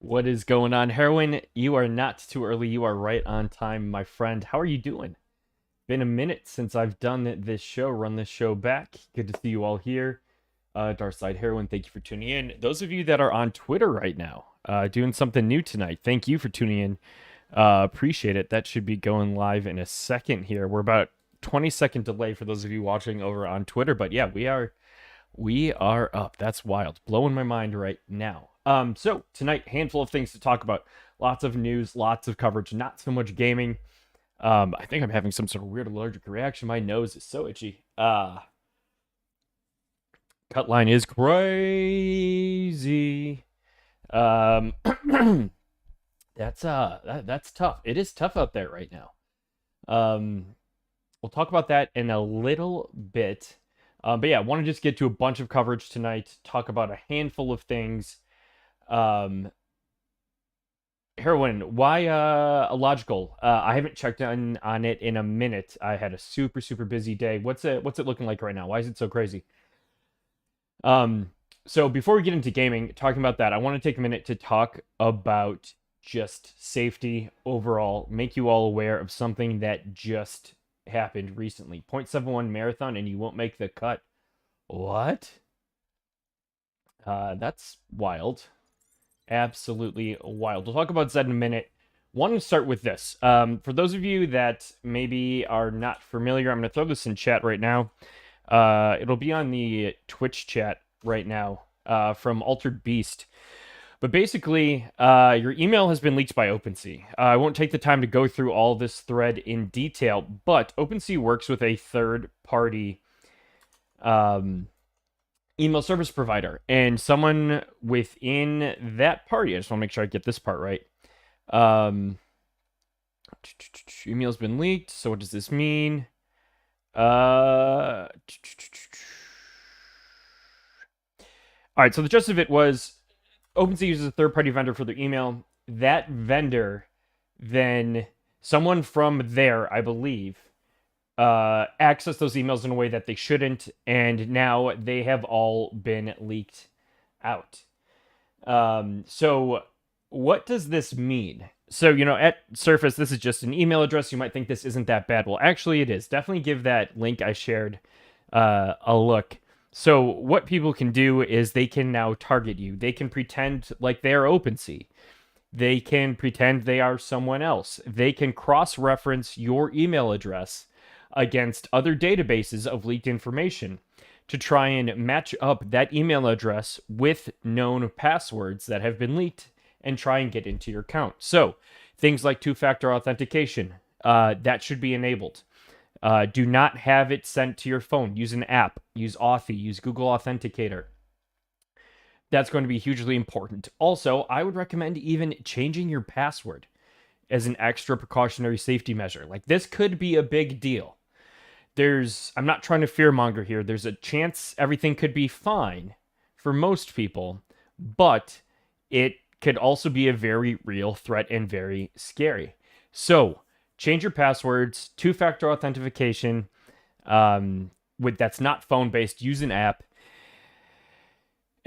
What is going on, Heroin? You are not too early. You are right on time, my friend. How are you doing? Been a minute since I've done this show, run this show back. Good to see you all here. Darkside Heroin, thank you for tuning in. Those of you that are on Twitter right now, doing something new tonight, thank you for tuning in. Appreciate it. That should be going live in a second here. We're about 20-second delay for those of you watching over on Twitter, but yeah, we are up. That's wild. Blowing my mind right now. So tonight, handful of things to talk about. Lots of news, lots of coverage, not so much gaming. I think I'm having some sort of weird allergic reaction. My nose is so itchy. Cut line is crazy. Um, that's tough. It is tough out there right now. We'll talk about that in a little bit. But yeah, I want to just get to a bunch of coverage tonight, talk about a handful of things. Heroin, why illogical? I haven't checked on it in a minute. I had a super busy day. What's it looking like right now? Why is it so crazy? So before we get into gaming, talking about that, I want to take a minute to talk about just safety overall, make you all aware of something that just happened recently. 0.71 marathon and you won't make the cut. What? That's wild. Absolutely wild. We'll talk about that in a minute. Want to start with this. For those of you that maybe are not familiar, I'm going to throw this in chat right now. It'll be on the Twitch chat right now from Altered Beast. But basically, your email has been leaked by OpenSea. I won't take the time to go through all this thread in detail, but OpenSea works with a third-party email service provider, and someone within that party, I just want to make sure I get this part right. Email's been leaked, so what does this mean? All right, so the gist of it was OpenSea uses a third-party vendor for their email. That vendor, then someone from there, I believe, access those emails in a way that they shouldn't, and now they have all been leaked out. So what does this mean? So, at surface, this is just an email address. You might think this isn't that bad. Well, actually, it is. Definitely give that link I shared a look. So what people can do is they can now target you. They can pretend like they are OpenSea. They can pretend they are someone else. They can cross-reference your email address against other databases of leaked information to try and match up that email address with known passwords that have been leaked and try and get into your account. So things like two-factor authentication, that should be enabled. Do not have it sent to your phone. Use an app. Use Authy. Use Google Authenticator. That's going to be hugely important. Also, I would recommend even changing your password as an extra precautionary safety measure. Like, this could be a big deal. I'm not trying to fearmonger here. There's a chance everything could be fine for most people, but it could also be a very real threat and very scary. So, change your passwords, two-factor authentication, that's not phone-based, use an app,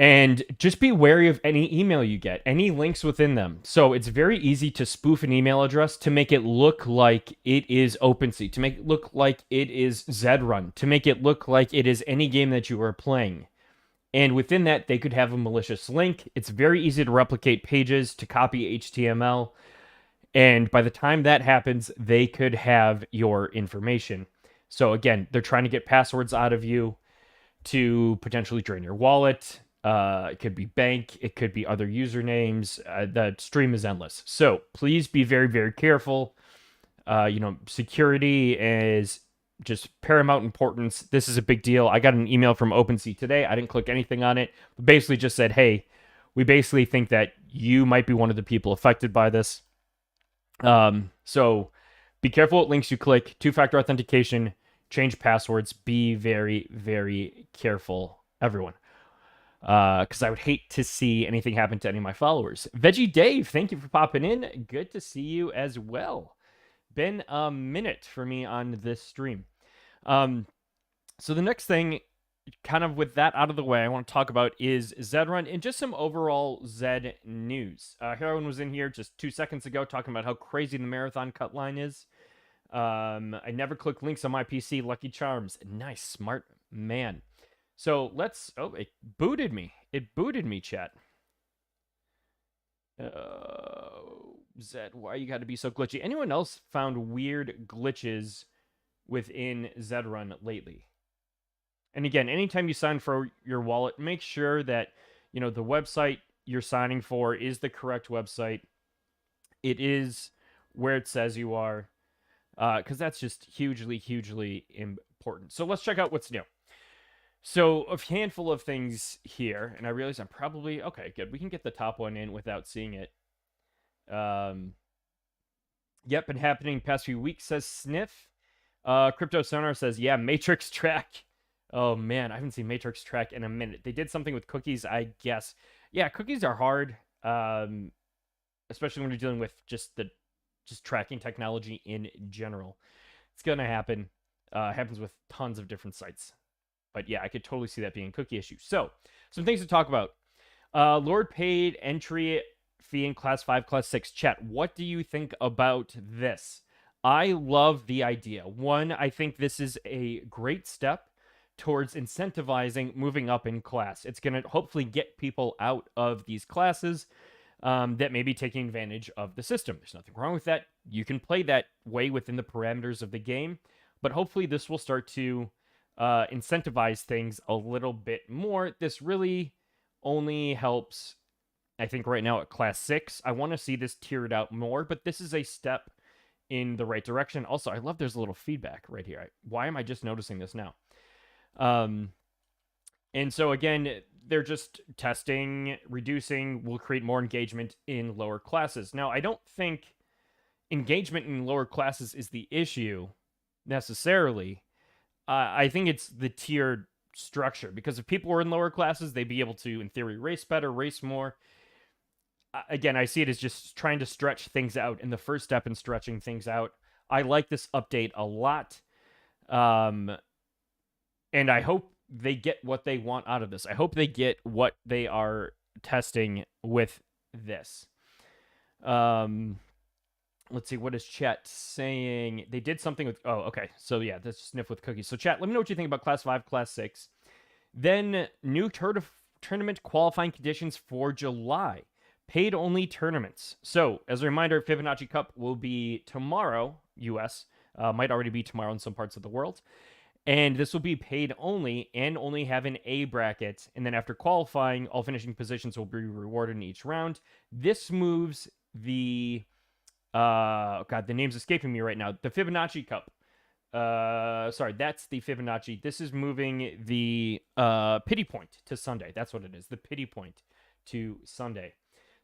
and just be wary of any email you get, any links within them. So it's very easy to spoof an email address to make it look like it is OpenSea, to make it look like it is Zrun, to make it look like it is any game that you are playing. And within that, they could have a malicious link. It's very easy to replicate pages, to copy HTML. And by the time that happens, they could have your information. So again, they're trying to get passwords out of you to potentially drain your wallet. It could be bank. It could be other usernames. The stream is endless. So please be very careful. Security is just paramount importance. This is a big deal. I got an email from OpenSea today. I didn't click anything on it. But basically just said, hey, we basically think that you might be one of the people affected by this. So be careful what links you click. Two-factor authentication, change passwords. Be very careful, everyone. Because I would hate to see anything happen to any of my followers. Veggie Dave, thank you for popping in. Good to see you as well. Been a minute for me on this stream. So the next thing kind of with that out of the way, I want to talk about is Zedrun and just some overall Zed news. Heroin was in here just 2 seconds ago talking about how crazy the marathon cut line is. I never click links on my PC. Lucky Charms. Nice, smart man. So let's. Oh, it booted me. It booted me, chat. Zed, why you got to be so glitchy? Anyone else found weird glitches within Zedrun lately? And again, anytime you sign for your wallet, make sure that the website you're signing for is the correct website. It is where it says you are, because that's just hugely, hugely important. So let's check out what's new. So a handful of things here, and I realize I'm probably okay. Good, we can get the top one in without seeing it. Yep, been happening past few weeks, says Sniff. Crypto Sonar says, yeah, Matrix Track. Oh man, I haven't seen Matrix Track in a minute. They did something with cookies, I guess. Yeah, cookies are hard, especially when you're dealing with just tracking technology in general. It's gonna happen. Happens with tons of different sites. But yeah, I could totally see that being a cookie issue. So, some things to talk about. Lord paid entry fee in Class 5, Class 6. Chat, what do you think about this? I love the idea. One, I think this is a great step towards incentivizing moving up in class. It's going to hopefully get people out of these classes that may be taking advantage of the system. There's nothing wrong with that. You can play that way within the parameters of the game, but hopefully this will start to incentivize things a little bit more. This really only helps, I think, right now at Class 6. I want to see this tiered out more, but this is a step in the right direction. Also, I love there's a little feedback right here. Why am I just noticing this now? And so again, they're just testing, reducing, will create more engagement in lower classes. Now, I don't think engagement in lower classes is the issue necessarily. I think it's the tiered structure, because if people were in lower classes, they'd be able to, in theory, race better, race more. Again, I see it as just trying to stretch things out, and the first step in stretching things out. I like this update a lot. And I hope they get what they want out of this. I hope they get what they are testing with this. Let's see, what is chat saying? They did something with... Oh, okay. So, yeah, this sniff with cookies. So, chat, let me know what you think about Class 5, Class 6. Then, new tournament qualifying conditions for July. Paid-only tournaments. So, as a reminder, Fibonacci Cup will be tomorrow, U.S. Might already be tomorrow in some parts of the world. And this will be paid only and only have an A bracket. And then after qualifying, all finishing positions will be rewarded in each round. This moves the... God, the name's escaping me right now. The Fibonacci Cup. Sorry, that's the Fibonacci. This is moving the pity point to Sunday. That's what it is. The pity point to Sunday.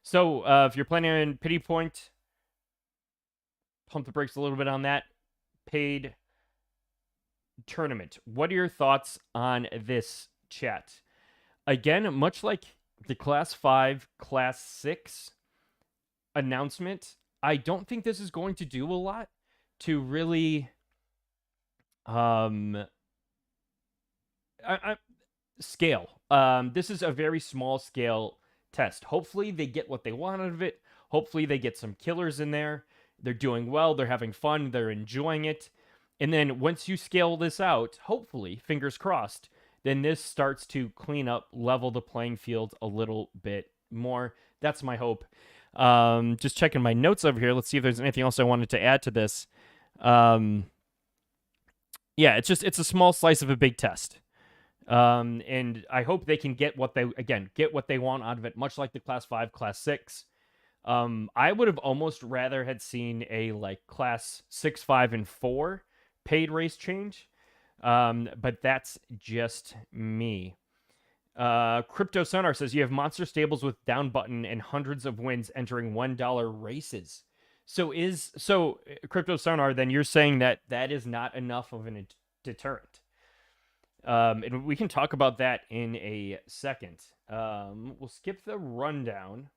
So if you're planning on pity point, pump the brakes a little bit on that. Paid tournament. What are your thoughts on this, chat? Again, much like the Class 5, Class 6 announcement, I don't think this is going to do a lot to really scale. This is a very small scale test. Hopefully they get what they want out of it. Hopefully they get some killers in there. They're doing well. They're having fun. They're enjoying it. And then once you scale this out, hopefully, fingers crossed, then this starts to clean up, level the playing field a little bit more. That's my hope. Just checking my notes over here. Let's see if there's anything else I wanted to add to this. Yeah, it's a small slice of a big test. And I hope they can get what they want out of it, much like the Class 5, Class 6. I would have almost rather had seen a Class 6, 5, and 4 paid race change. But that's just me. Crypto Sonar says you have monster stables with down button and hundreds of wins entering $1 races. So Crypto Sonar, then you're saying that is not enough of a deterrent. And we can talk about that in a second. We'll skip the rundown.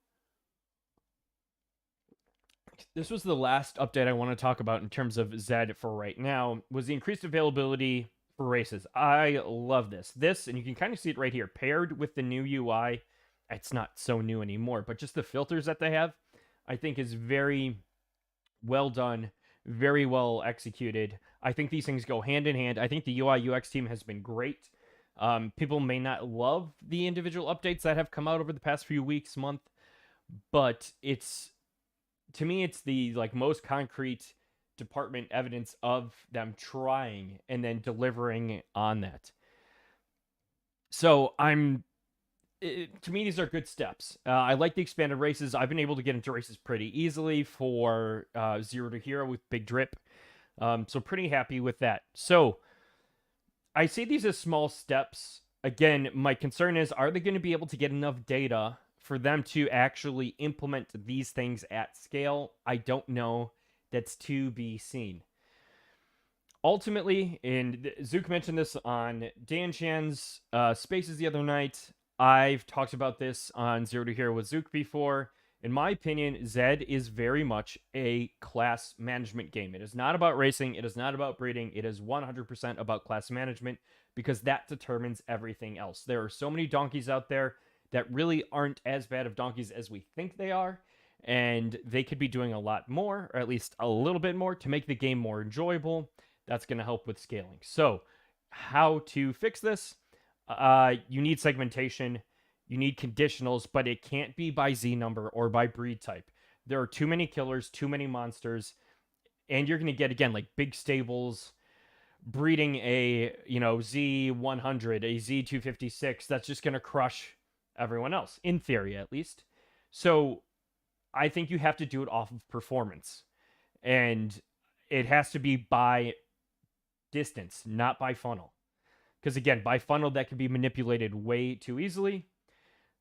This was the last update I want to talk about in terms of Zed for right now, was the increased availability for races. I love this. This, and you can kind of see it right here, paired with the new UI. It's not so new anymore, but just the filters that they have, I think is very well done, very well executed. I think these things go hand in hand. I think the UI UX team has been great. People may not love the individual updates that have come out over the past few weeks, month, but it's, to me, it's the like most concrete department evidence of them trying and then delivering on that. So to me, these are good steps. I like the expanded races. I've been able to get into races pretty easily for Zero to Hero with Big Drip. So pretty happy with that. So I see these as small steps. Again, my concern is, are they going to be able to get enough data for them to actually implement these things at scale? I don't know. That's to be seen. Ultimately, and Zook mentioned this on Dan Chan's Spaces the other night, I've talked about this on Zero to Hero with Zook before. In my opinion, Zed is very much a class management game. It is not about racing. It is not about breeding. It is 100% about class management, because that determines everything else. There are so many donkeys out there that really aren't as bad of donkeys as we think they are, and they could be doing a lot more, or at least a little bit more, to make the game more enjoyable. That's going to help with scaling. So, how to fix this? You need segmentation, you need conditionals, but it can't be by Z number or by breed type. There are too many killers, too many monsters, and you're going to get, again, like big stables breeding a, Z100, a Z256, that's just going to crush everyone else, in theory at least. So I think you have to do it off of performance, and it has to be by distance, not by funnel. Because again, by funnel, that can be manipulated way too easily.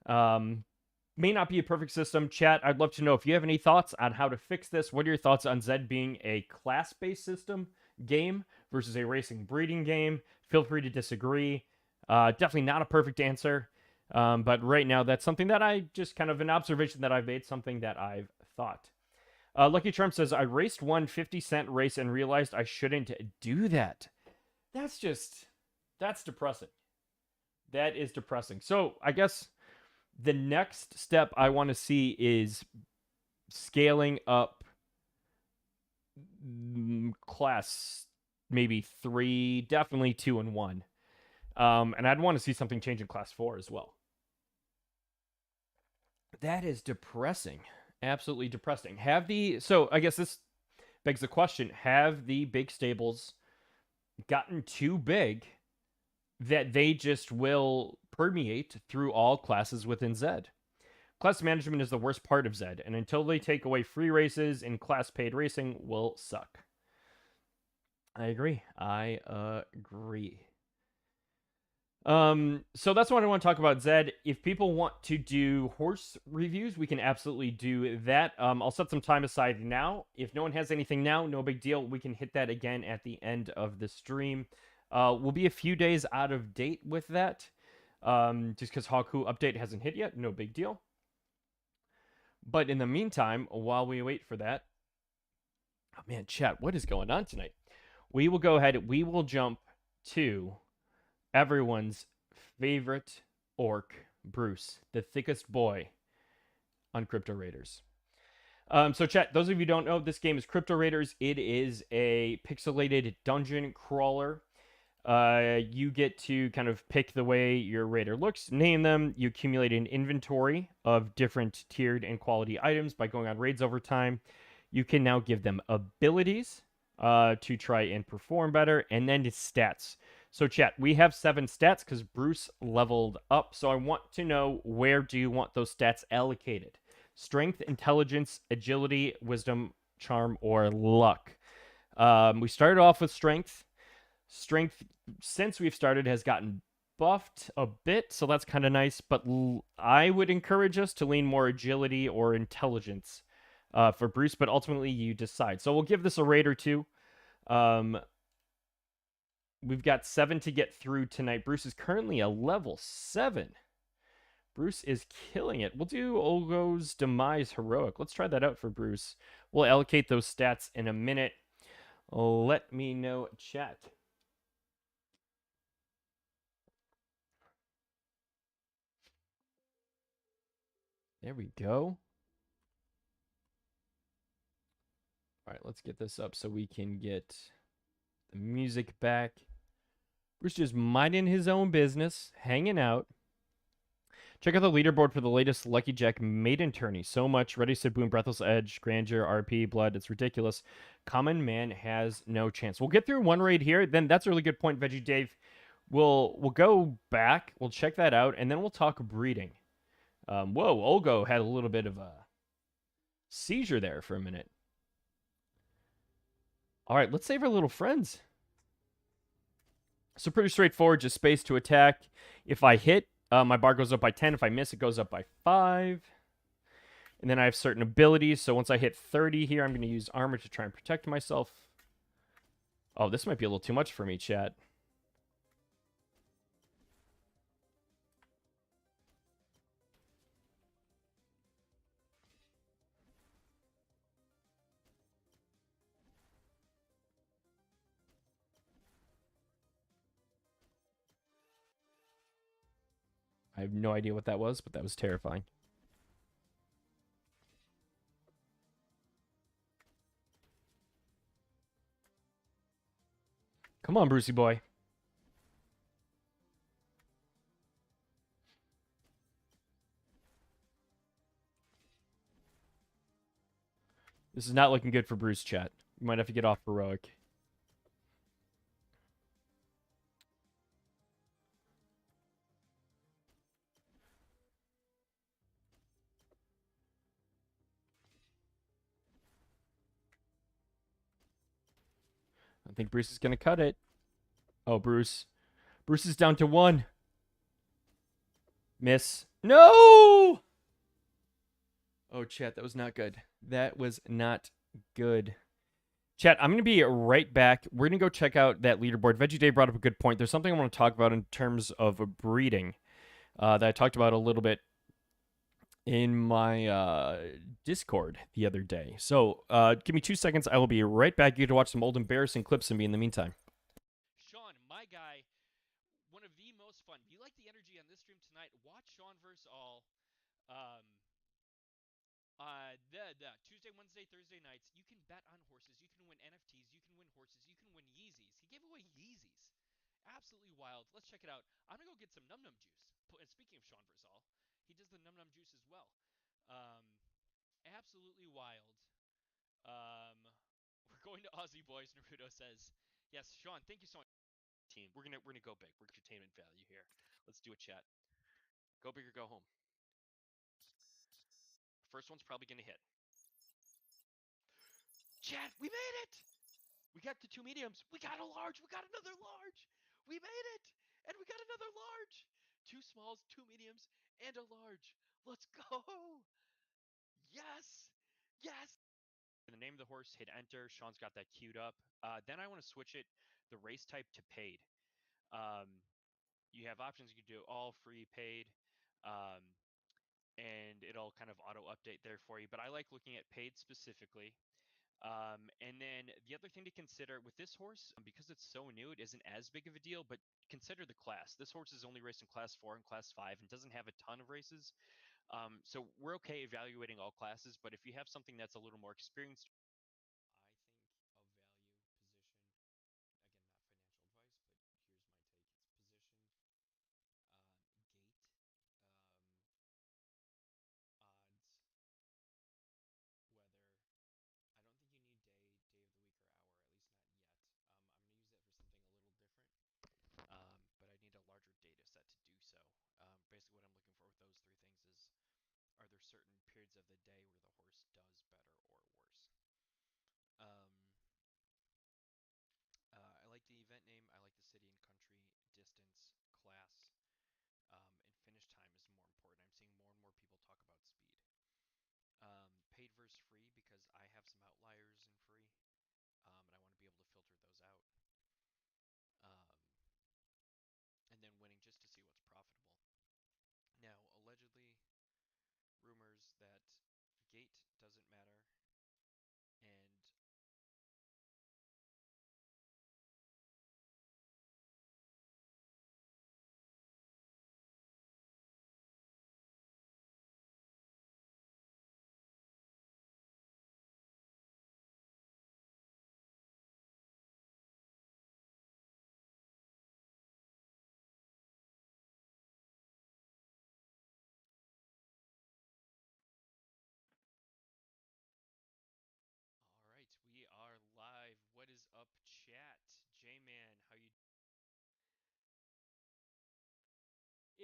May not be a perfect system. Chat, I'd love to know if you have any thoughts on how to fix this. What are your thoughts on Zed being a class-based system game versus a racing breeding game? Feel free to disagree. Definitely not a perfect answer. But right now, that's something that I just kind of an observation that I've made, something that I've thought. Lucky Trump says, I raced one 50-cent race and realized I shouldn't do that. That's depressing. That is depressing. So I guess the next step I want to see is scaling up class, maybe 3, definitely 2 and 1. And I'd want to see something change in class 4 as well. That is depressing. Absolutely depressing. So I guess this begs the question, have the big stables gotten too big that they just will permeate through all classes within Zed? Class management is the worst part of Zed, and until they take away free races and class paid racing will suck. I agree. So that's what I want to talk about, Zed. If people want to do horse reviews, we can absolutely do that. I'll set some time aside now. If no one has anything now, no big deal. We can hit that again at the end of the stream. We'll be a few days out of date with that. Just because Haku update hasn't hit yet, no big deal. But in the meantime, while we wait for that, oh man, chat, what is going on tonight? We will go ahead, we will jump to everyone's favorite orc, Bruce, the thickest boy on Crypto Raiders. So chat, those of you who don't know, this game is Crypto Raiders. It is a pixelated dungeon crawler. You get to kind of pick the way your raider looks, name them. You accumulate an inventory of different tiered and quality items by going on raids over time. You can now give them abilities to try and perform better, and then stats. So chat, we have 7 stats because Bruce leveled up. So I want to know, where do you want those stats allocated? Strength, intelligence, agility, wisdom, charm, or luck? We started off with strength. Strength, since we've started, has gotten buffed a bit, so that's kind of nice. But I would encourage us to lean more agility or intelligence for Bruce, but ultimately you decide. So we'll give this a raid or 2. We've got 7 to get through tonight. Bruce is currently a level 7. Bruce is killing it. We'll do Olgo's Demise Heroic. Let's try that out for Bruce. We'll allocate those stats in a minute. Let me know, chat. There we go. All right, let's get this up so we can get the music back. Bruce just minding his own business, hanging out. Check out the leaderboard for the latest Lucky Jack maiden tourney. So much. Ready, Sid, Boom, Breathless Edge, Grandeur, RP, Blood. It's ridiculous. Common Man has no chance. We'll get through one raid here. Then that's a really good point, Veggie Dave. We'll go back. We'll check that out, and then we'll talk breeding. Whoa, Olgo had a little bit of a seizure there for a minute. All right, let's save our little friends. So pretty straightforward, just space to attack. If I hit, my bar goes up by 10. If I miss, it goes up by 5. And then I have certain abilities. So once I hit 30 here, I'm going to use armor to try and protect myself. Oh, this might be a little too much for me, chat. I have no idea what that was, but that was terrifying. Come on, Brucey boy. This is not looking good for Bruce, chat. You might have to get off heroic. I think Bruce is going to cut it. Oh, Bruce. Bruce is down to 1. Miss. No! Oh, chat, that was not good. That was not good. Chat, I'm going to be right back. We're going to go check out that leaderboard. Veggie Day brought up a good point. There's something I want to talk about in terms of breeding that I talked about a little bit in my Discord the other day. So give me 2 seconds. I will be right back. You get to watch some old embarrassing clips of me in the meantime. Sean, my guy, one of the most fun. You like the energy on this stream tonight? Watch Sean vs. All. The Tuesday, Wednesday, Thursday nights, you can bet on horses. You can win NFTs. You can win horses. You can win Yeezys. He gave away Yeezys. Absolutely wild. Let's check it out. I'm going to go get some Num Num juice. And speaking of Sean Versal, he does the Num Num juice as well. Absolutely wild. We're going to Aussie Boys, Naruto says. Yes, Sean, thank you so much. Team, we're gonna go big. We're entertainment value here. Let's do a chat. Go big or go home. First one's probably gonna hit. Chat, we made it! We got the 2 mediums. We got a large. We got another large. We made it. And we got another large. 2 smalls, 2 mediums, and a large. Let's go. Yes. Yes. The name of the horse, hit enter. Sean's got that queued up. Then I want to switch it, the race type to paid. You have options. You can do all free, paid. And it'll kind of auto update there for you. But I like looking at paid specifically. And then the other thing to consider with this horse, because it's so new, it isn't as big of a deal, but consider the class. This horse is only raced in class 4 and class 5 and doesn't have a ton of races. So we're okay evaluating all classes, but if you have something that's a little more experienced, but I need a larger data set to do so. Basically, what I'm looking for with those 3 things is, are there certain periods of the day where the horse does better or worse? I like the event name. I like the city and country, distance, class, and finish time is more important. I'm seeing more and more people talk about speed. Paid versus free, because I have some outliers in free, and I want to be able to filter those out. And then winning just to see what's profitable. Now, allegedly, rumors that gate doesn't matter, and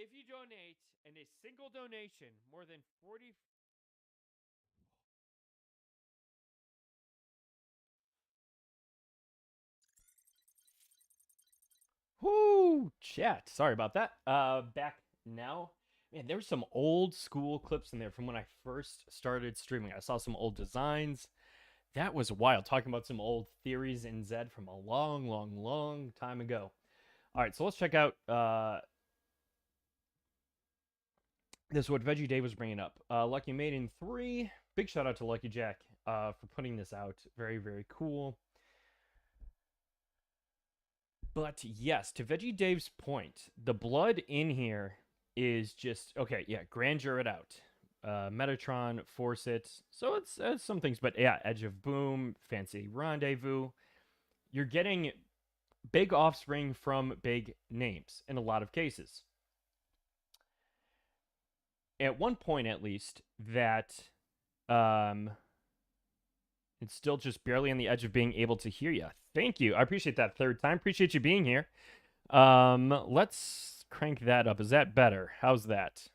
if you donate, and a single donation, more than 40... Whoo, chat. Sorry about that. Back now. Man, there were some old school clips in there from when I first started streaming. I saw some old designs. That was wild. Talking about some old theories in Zed from a long, long, long time ago. All right, so let's check out this is what Veggie Dave was bringing up. Lucky Maiden 3. Big shout out to Lucky Jack for putting this out. Very, very cool. But yes, to Veggie Dave's point, the blood in here is just okay. Yeah, grandeur it out. Metatron, force it. So it's some things, but yeah, Edge of Boom, Fancy Rendezvous. You're getting big offspring from big names in a lot of cases. At one point, at least, that it's still just barely on the edge of being able to hear you. Thank you. I appreciate that third time. Appreciate you being here. Let's crank that up. Is that better? How's that?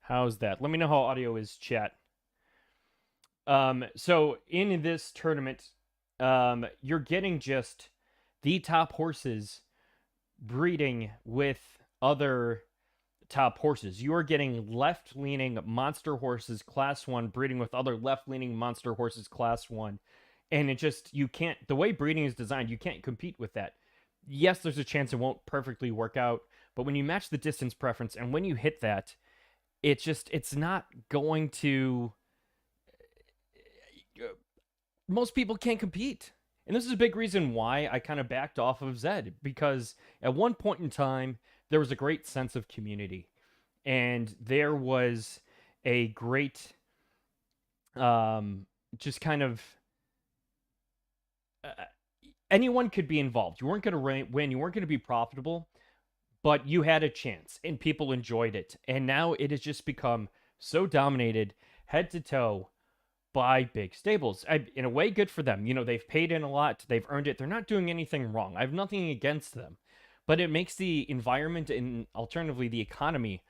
How's that? Let me know how audio is, chat. So in this tournament, you're getting just the top horses breeding with other top horses. You are getting left-leaning monster horses class 1 breeding with other left-leaning monster horses class 1. And it just, you can't, the way breeding is designed, you can't compete with that. Yes, there's a chance it won't perfectly work out, but when you match the distance preference and when you hit that, it's not going to, most people can't compete. And this is a big reason why I kind of backed off of Zed, because at one point in time, there was a great sense of community. And there was a great, just kind of, anyone could be involved. You weren't going to win. You weren't going to be profitable, but you had a chance and people enjoyed it. And now it has just become so dominated head to toe by big stables. In a way, good for them. You know, they've paid in a lot. They've earned it. They're not doing anything wrong. I have nothing against them. But it makes the environment and alternatively the economy,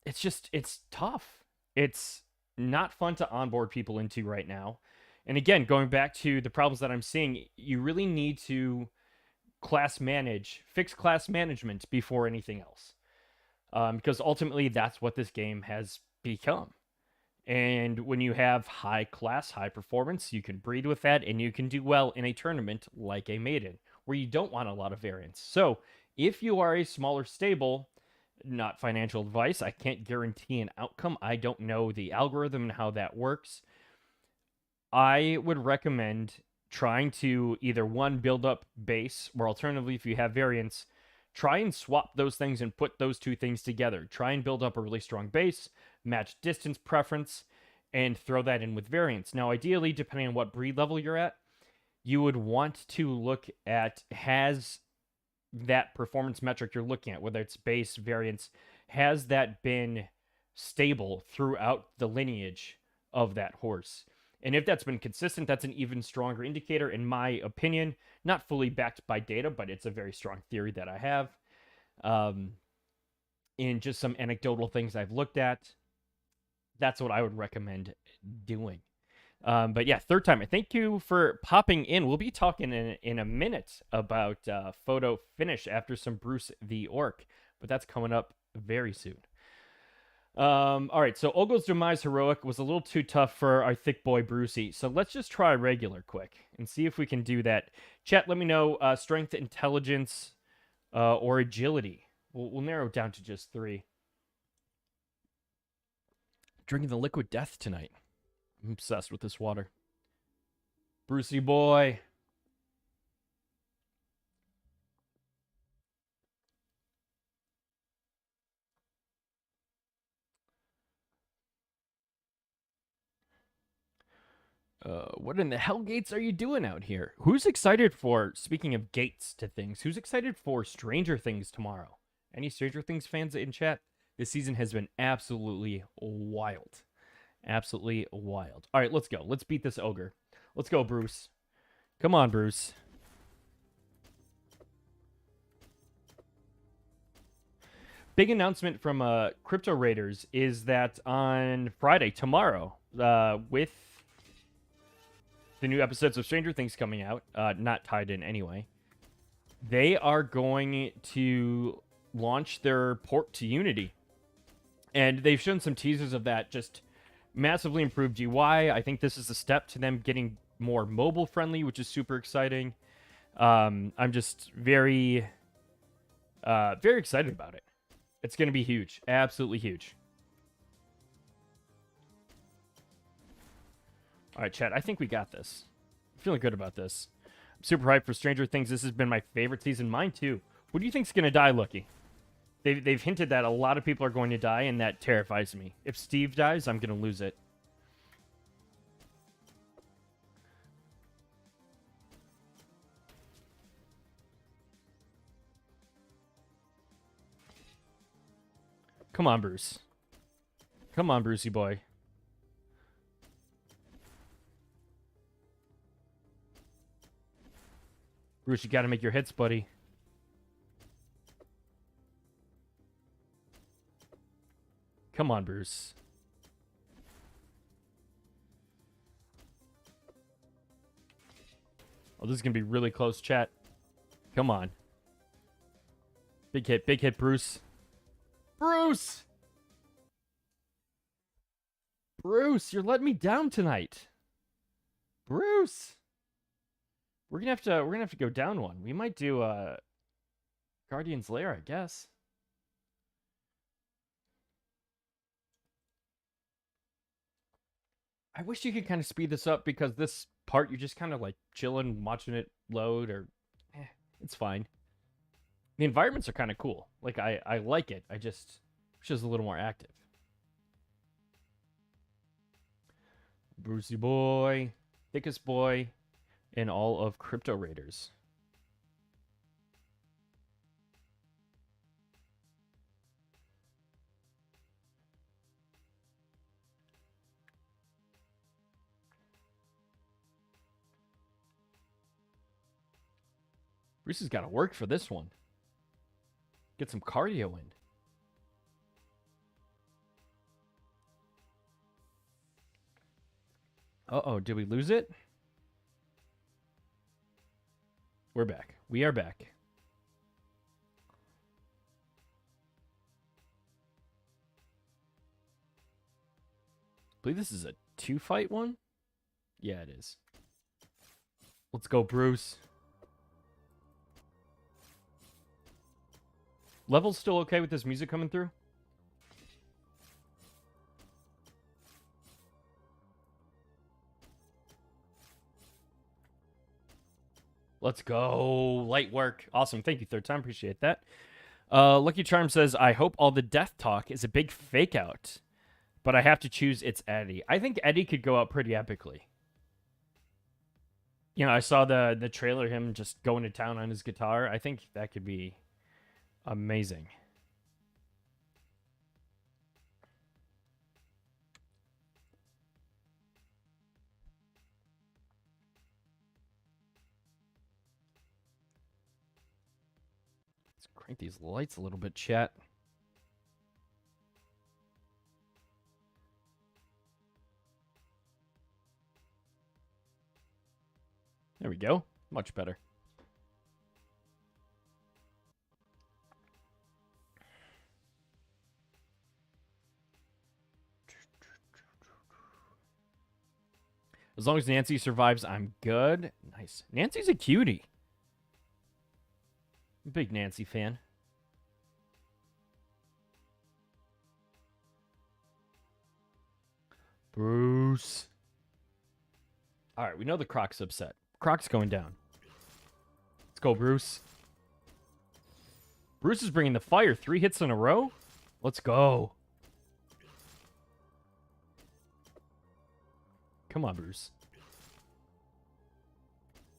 it's tough. It's not fun to onboard people into right now. And again, going back to the problems that I'm seeing, you really need to fix class management before anything else. Because ultimately that's what this game has become. And when you have high class, high performance, you can breed with that and you can do well in a tournament like a Maiden, where you don't want a lot of variance. So if you are a smaller stable, not financial advice, I can't guarantee an outcome. I don't know the algorithm and how that works. I would recommend trying to either one, build up base, or alternatively, if you have variance, try and swap those things and put those two things together. Try and build up a really strong base, match distance preference, and throw that in with variance. Now, ideally, depending on what breed level you're at, you would want to look at, has that performance metric you're looking at, whether it's base, variance, has that been stable throughout the lineage of that horse? And if that's been consistent, that's an even stronger indicator, in my opinion. Not fully backed by data, but it's a very strong theory that I have. In just some anecdotal things I've looked at, that's what I would recommend doing. But yeah, third time. Thank you for popping in. We'll be talking in a minute about photo finish after some Bruce the Orc, but that's coming up very soon. All right, so Ogle's Demise Heroic was a little too tough for our thick boy Brucey, so let's just try regular quick and see if we can do that. Chat, let me know strength, intelligence, or agility. We'll narrow it down to just 3. Drinking the liquid death tonight. I'm obsessed with this water. Brucey boy. What in the hell gates are you doing out here? Who's excited for, speaking of gates to things, who's excited for Stranger Things tomorrow? Any Stranger Things fans in chat? This season has been absolutely wild. Absolutely wild. All right, let's go. Let's beat this ogre. Let's go, Bruce. Come on, Bruce. big announcement from Crypto Raiders is that on Friday, tomorrow, with the new episodes of Stranger Things coming out, not tied in anyway, they are going to launch their port to Unity. And they've shown some teasers of that, just massively improved UI. I think this is a step to them getting more mobile friendly, which is super exciting. I'm just very excited about it. It's going to be huge. Absolutely huge. All right, chat. I think we got this. I'm feeling good about this. I'm super hyped for Stranger Things. This has been my favorite season. Mine, too. Who do you think's going to die, Lucky? They've hinted that a lot of people are going to die, and that terrifies me. If Steve dies, I'm going to lose it. Come on, Bruce. Come on, Brucey boy. Bruce, you got to make your hits, buddy. Come on, Bruce. Oh, this is going to be really close, chat. Come on. Big hit, Bruce. Bruce! Bruce, you're letting me down tonight. Bruce! We're gonna have to go down one. We might do Guardian's Lair, I guess. I wish you could kind of speed this up, because this part you're just kind of like chilling, watching it load, or it's fine. The environments are kind of cool. Like I like it. I just wish it was a little more active. Brucey boy, thickest boy in all of Crypto Raiders. Bruce has got to work for this one. Get some cardio in. Uh-oh, did we lose it? We're back. We are back. I believe this is a 2-fight one? Yeah, it is. Let's go, Bruce. Level's still okay with this music coming through? Let's go. Light work. Awesome. Thank you, third time. Appreciate that. Lucky Charm says, I hope all the death talk is a big fake out, but I have to choose it's Eddie. I think Eddie could go out pretty epically. You know, I saw the trailer, him just going to town on his guitar. I think that could be amazing. Let's crank these lights a little bit, chat. There we go. Much better. As long as Nancy survives, I'm good. Nice. Nancy's a cutie. Big Nancy fan. Bruce. All right, we know the Croc's upset. Croc's going down. Let's go, Bruce. Bruce is bringing the fire. 3 hits in a row. Let's go. Come on, Bruce.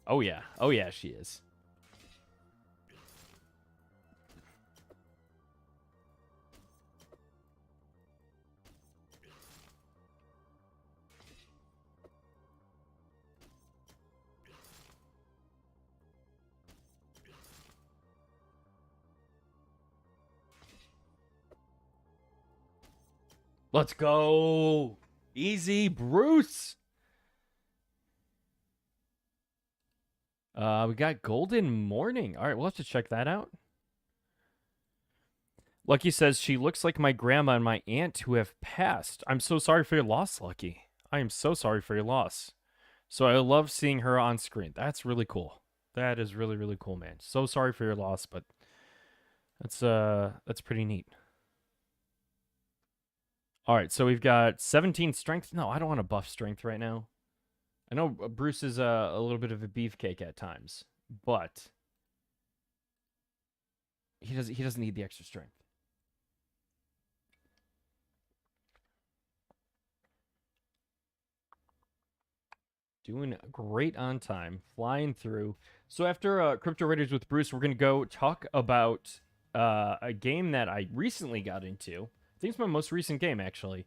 Oh, yeah. Oh, yeah, she is. Let's go. Easy, Bruce. We got Golden Morning. All right, we'll have to check that out. Lucky says she looks like my grandma and my aunt who have passed. I'm so sorry for your loss, Lucky. I am so sorry for your loss. So I love seeing her on screen. That's really cool. That is really, really cool, man. So sorry for your loss, but that's pretty neat. All right, so we've got 17 strength. No, I don't want to buff strength right now. I know Bruce is a little bit of a beefcake at times, but he doesn't need the extra strength. Doing great on time, flying through. So after Crypto Raiders with Bruce, we're gonna go talk about a game that I recently got into. I think it's my most recent game actually,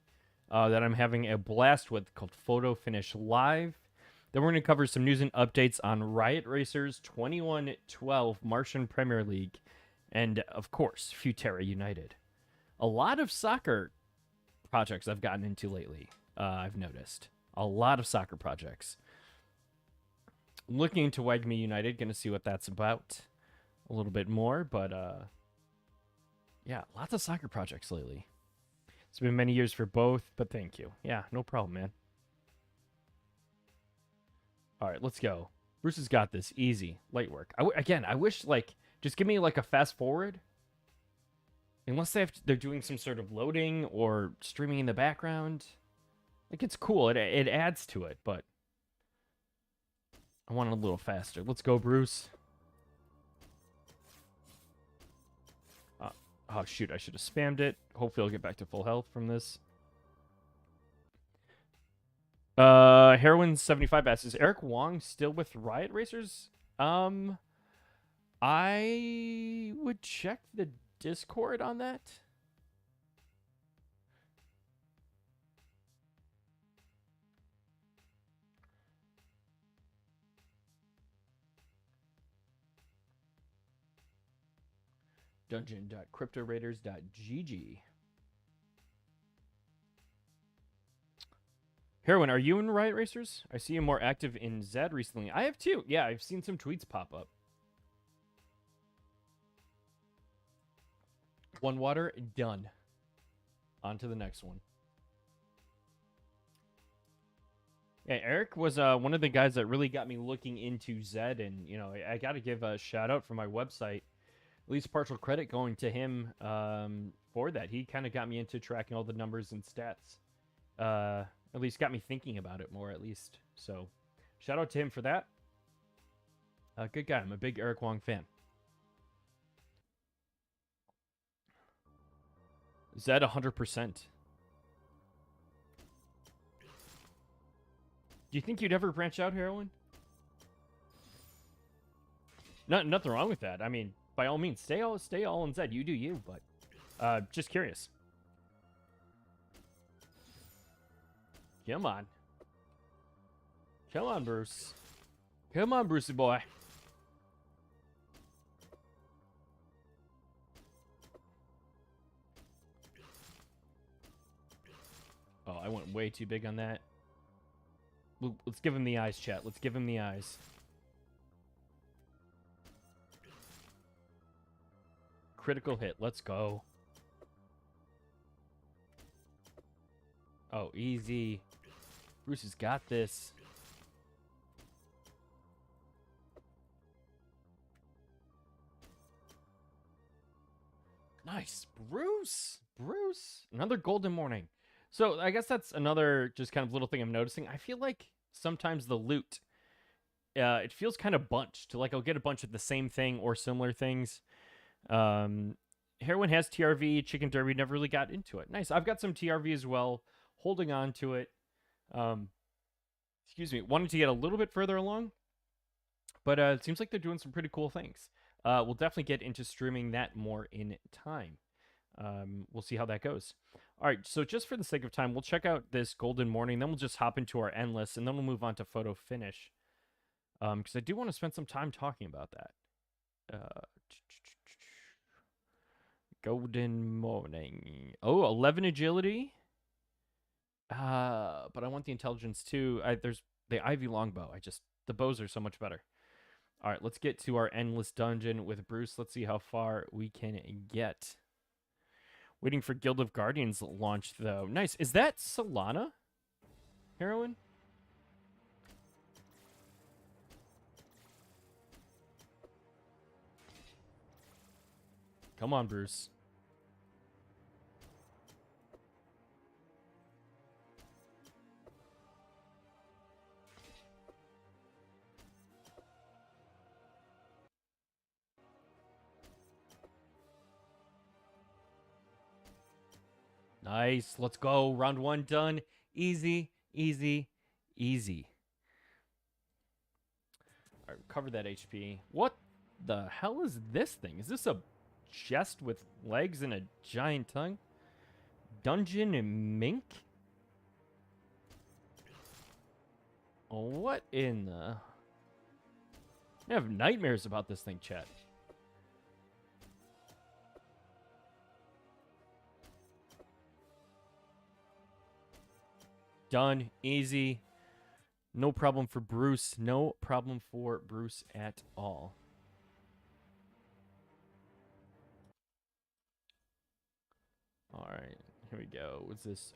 that I'm having a blast with, called Photo Finish Live. Then we're gonna cover some news and updates on Riot Racers 2112 Martian Premier League, and of course Futera United. A lot of soccer projects I've gotten into lately. I've noticed a lot of soccer projects. Looking into Wagme United, gonna see what that's about a little bit more, but yeah, lots of soccer projects lately. It's been many years for both, but thank you. Yeah, no problem, man. All right, let's go. Bruce has got this. Easy. Light work. Again, I wish, like, just give me, like, a fast forward. Unless they're doing some sort of loading or streaming in the background. Like, it's cool. It adds to it, but I want it a little faster. Let's go, Bruce. Oh, shoot. I should have spammed it. Hopefully I'll get back to full health from this. Heroin 75 asks, is Eric Wong still with Riot Racers? I would check the Discord on that. Dungeon.cryptoraiders.gg. Heroin, are you in Riot Racers? I see you more active in Zed recently. I have too. Yeah, I've seen some tweets pop up. One water, done. On to the next one. Yeah, Eric was one of the guys that really got me looking into Zed, and you know, I got to give a shout out for my website. At least partial credit going to him for that. He kind of got me into tracking all the numbers and stats. At least got me thinking about it more, at least. So, shout out to him for that. Good guy. I'm a big Eric Wong fan. Zed 100%. Do you think you'd ever branch out, Heroin? Nothing wrong with that. I mean, by all means, stay all in Zed. You do you, but just curious. Come on. Come on, Bruce. Come on, Brucey boy. Oh, I went way too big on that. Let's give him the eyes, chat. Let's give him the eyes. Critical hit. Let's go. Oh, easy. Bruce has got this. Nice. Bruce. Bruce. Another golden morning. So I guess that's another just kind of little thing I'm noticing. I feel like sometimes the loot, it feels kind of bunched. Like I'll get a bunch of the same thing or similar things. Heroin has TRV. Chicken Derby never really got into it. Nice. I've got some TRV as well. Holding on to it. Excuse me. Wanted to get a little bit further along. But it seems like they're doing some pretty cool things. We'll definitely get into streaming that more in time. We'll see how that goes. All right, so just for the sake of time, we'll check out this Golden Morning, then we'll just hop into our Endless, and then we'll move on to Photo Finish. Because I do want to spend some time talking about that. Golden Morning. Oh, 11 agility. But I want the intelligence too. There's the Ivy longbow. The bows are so much better. All right, let's get to our endless dungeon with Bruce. Let's see how far we can get. Waiting for Guild of Guardians launch though. Nice. Is that Solana heroine? Come on, Bruce. Nice. Let's go. Round 1 done. Easy, easy, easy. All right, cover that HP. What the hell is this thing? Is this a chest with legs and a giant tongue? Dungeon and mink? What in the... I have nightmares about this thing, chat. Done. Easy. No problem for Bruce. No problem for Bruce at all. All right. Here we go. What's this?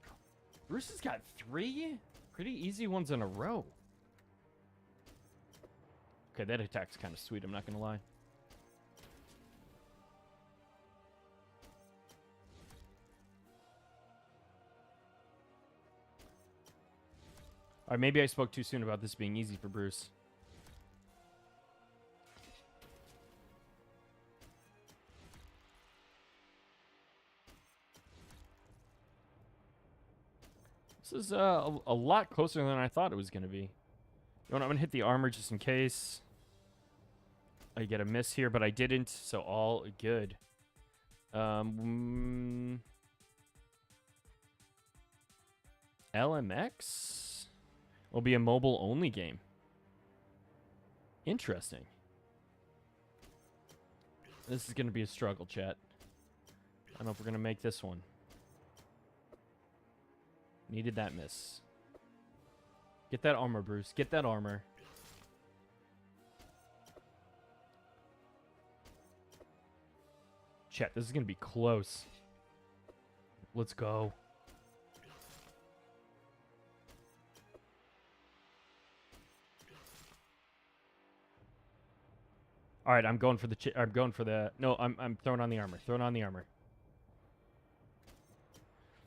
Bruce has got 3 pretty easy ones in a row. Okay, that attack's kind of sweet. I'm not going to lie. All right, maybe I spoke too soon about this being easy for Bruce. This is a lot closer than I thought it was going to be. You know what, I'm going to hit the armor just in case. I get a miss here, but I didn't, so all good. LMX will be a mobile-only game. Interesting. This is going to be a struggle, chat. I don't know if we're going to make this one. Needed that miss. Get that armor, Bruce. Get that armor. Chat, this is going to be close. Let's go. All right, I'm going for the no, I'm throwing on the armor. Throwing on the armor.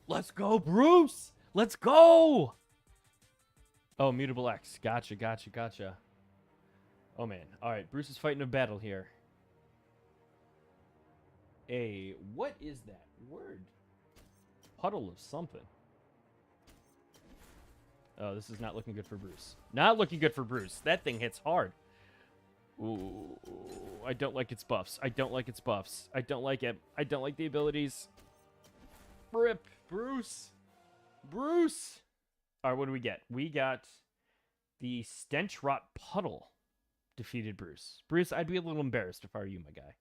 Let's go, Bruce. Let's go. Oh, mutable X. Gotcha, gotcha, gotcha. Oh man. All right, Bruce is fighting a battle here. What is that word? Puddle of something. Oh, this is not looking good for Bruce. Not looking good for Bruce. That thing hits hard. Ooh, I don't like its buffs. I don't like its buffs. I don't like it. I don't like the abilities. Rip, Bruce. Bruce. All right, what do we get? We got the Stench Rot Puddle defeated Bruce. Bruce, I'd be a little embarrassed if I were you, my guy.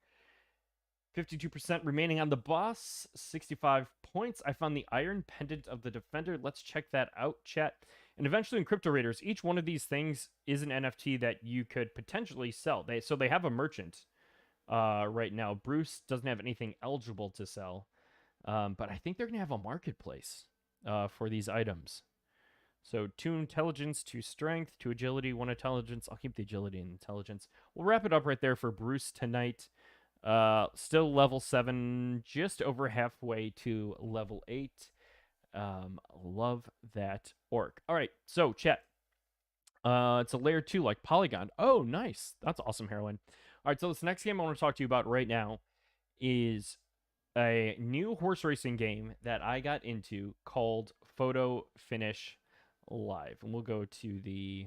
52% remaining on the boss. 65 points. I found the Iron Pendant of the Defender. Let's check that out, chat. And eventually in Crypto Raiders, each one of these things is an NFT that you could potentially sell. So they have a merchant right now. Bruce doesn't have anything eligible to sell. But I think they're going to have a marketplace for these items. So 2 intelligence, 2 strength, 2 agility, 1 intelligence. I'll keep the agility and intelligence. We'll wrap it up right there for Bruce tonight. Still level 7, just over halfway to level 8. Love that orc. All right, so chat. It's a layer 2 like Polygon. Oh, nice. That's awesome, heroine. All right, so this next game I want to talk to you about right now is a new horse racing game that I got into called Photo Finish Live. And we'll go to the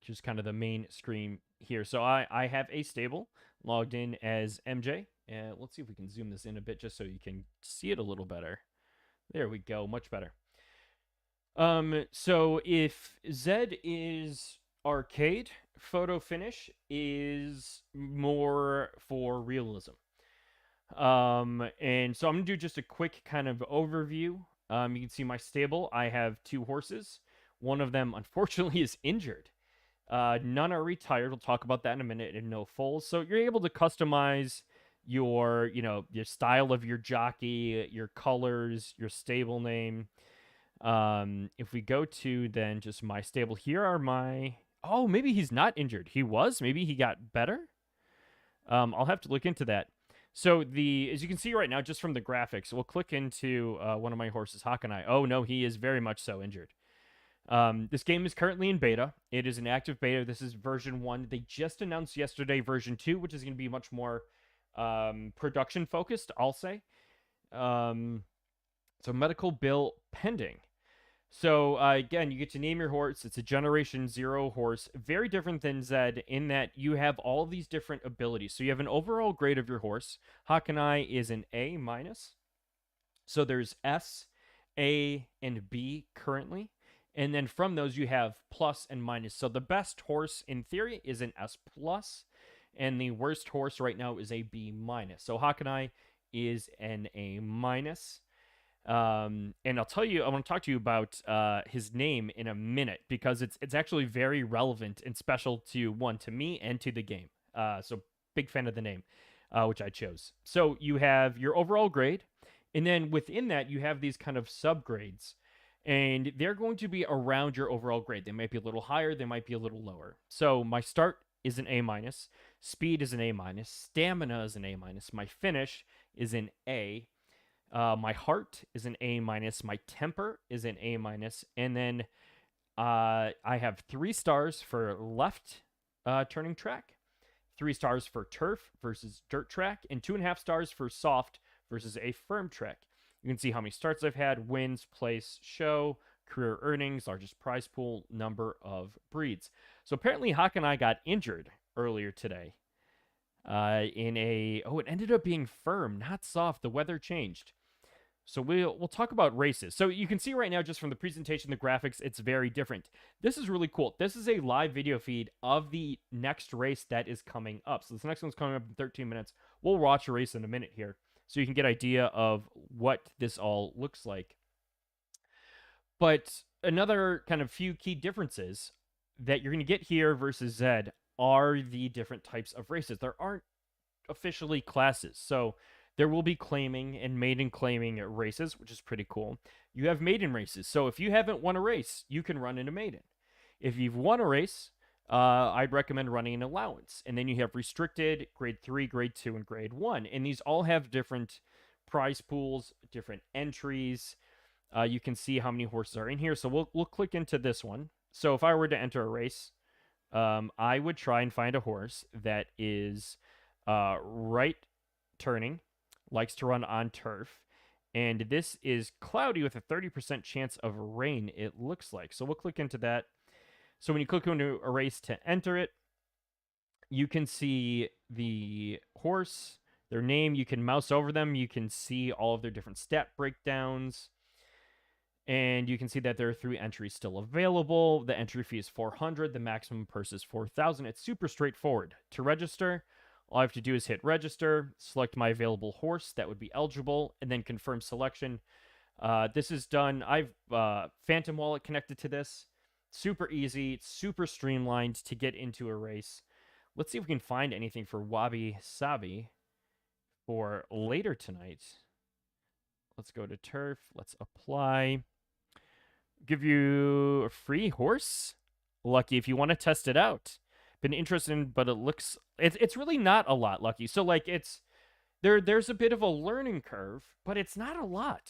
just kind of the main screen here. So I have a stable logged in as MJ. And let's see if we can zoom this in a bit just so you can see it a little better. There we go, much better. So if Z is arcade, Photo Finish is more for realism. And so I'm gonna do just a quick kind of overview. You can see my stable. I have two horses. One of them, unfortunately, is injured. None are retired. We'll talk about that in a minute. And no foals. So you're able to customize your style of your jockey, your colors, your stable name. If we go to then just my stable, here are my. Oh, maybe he's not injured. He was. Maybe he got better. I'll have to look into that. So as you can see right now, just from the graphics, we'll click into one of my horses, Hawkeye. Oh no, he is very much so injured. This game is currently in beta. It is an active beta. This is version 1. They just announced yesterday version 2, which is going to be much more production focused, I'll say. So medical bill pending. So again, you get to name your horse. It's a Generation 0 horse. Very different than Zed in that you have all these different abilities. So you have an overall grade of your horse. Hawkeye is an A minus. So there's S, A, and B currently. And then from those, you have plus and minus. So the best horse in theory is an S plus, and the worst horse right now is a B minus. So Hawkeye is an A minus. And I'll tell you, I want to talk to you about his name in a minute because it's actually very relevant and special to me and to the game. So big fan of the name, which I chose. So you have your overall grade, and then within that you have these kind of subgrades, and they're going to be around your overall grade. They might be a little higher, they might be a little lower. So my start is an A minus, speed is an A minus, stamina is an A minus, my finish is an A. My heart is an A minus. My temper is an A minus, and then I have 3 stars for left turning track, 3 stars for turf versus dirt track, and 2.5 stars for soft versus a firm track. You can see how many starts I've had, wins, place, show, career earnings, largest prize pool, number of breeds. So apparently Hawkeye got injured earlier today. It ended up being firm, not soft. The weather changed. So we'll talk about races. So you can see right now, just from the presentation, the graphics, it's very different. This is really cool. This is a live video feed of the next race that is coming up. So this next one's coming up in 13 minutes. We'll watch a race in a minute here, so you can get an idea of what this all looks like. But another kind of few key differences that you're going to get here versus Zed are the different types of races. There aren't officially classes. So there will be claiming and maiden claiming races, which is pretty cool. You have maiden races. So if you haven't won a race, you can run in a maiden. If you've won a race, I'd recommend running an allowance. And then you have restricted, grade 3, grade 2, and grade 1. And these all have different prize pools, different entries. You can see how many horses are in here. So we'll click into this one. So if I were to enter a race, I would try and find a horse that is right turning, likes to run on turf, and this is cloudy with a 30% chance of rain, it looks like. So we'll click into that. So when you click into a race to enter it, you can see the horse, their name. You can mouse over them. You can see all of their different stat breakdowns. And you can see that there are 3 entries still available. The entry fee is $400. The maximum purse is $4,000. It's super straightforward. To register, all I have to do is hit register, select my available horse that would be eligible, and then confirm selection. This is done. I've Phantom Wallet connected to this. Super easy. It's super streamlined to get into a race. Let's see if we can find anything for Wabi Sabi for later tonight. Let's go to turf. Let's apply. Give you a free horse. Lucky if you want to test it out. Been interested in, but it's really not a lot, Lucky. So like there's a bit of a learning curve, but it's not a lot.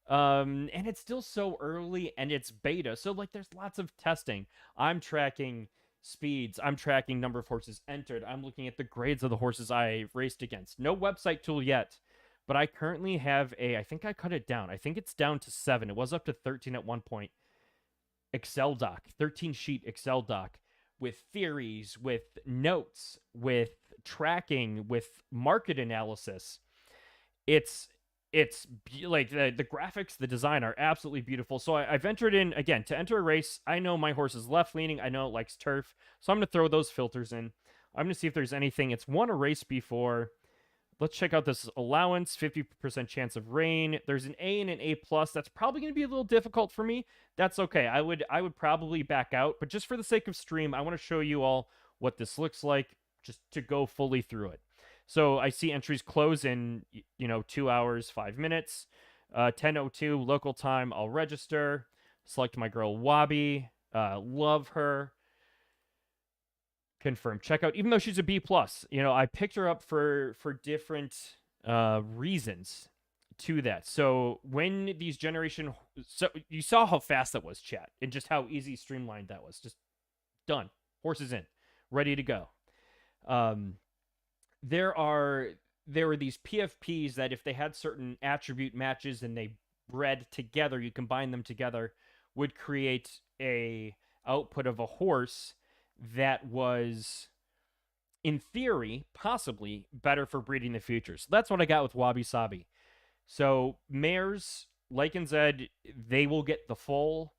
And it's still so early and it's beta. So like there's lots of testing. I'm tracking speeds, I'm tracking number of horses entered. I'm looking at the grades of the horses I raced against. No website tool yet, but I currently have I think I cut it down. I think it's down to 7. It was up to 13 at one point. Excel doc, 13 sheet Excel doc with theories, with notes, with tracking, with market analysis. It's like the graphics, the design are absolutely beautiful. So I've entered in, again, to enter a race. I know my horse is left leaning. I know it likes turf. So I'm going to throw those filters in. I'm going to see if there's anything. It's won a race before. let's check out this allowance, 50% chance of rain. There's an A and an A+. That's probably going to be a little difficult for me. That's okay. I would probably back out, but just for the sake of stream, I want to show you all what this looks like just to go fully through it. So I see entries close in, 2 hours, 5 minutes. 10:02 local time, I'll register. Select my girl Wabi. Love her. Confirm checkout, even though she's a B+. I picked her up for different reasons to that. So when these generation... So you saw how fast that was, chat, and just how easy streamlined that was. Just done. Horses in. Ready to go. There were these PFPs that if they had certain attribute matches and they bred together, you combine them together, would create a output of a horse that was, in theory, possibly better for breeding in the future. So that's what I got with Wabi Sabi. So mares, like in Zed, they will get the full.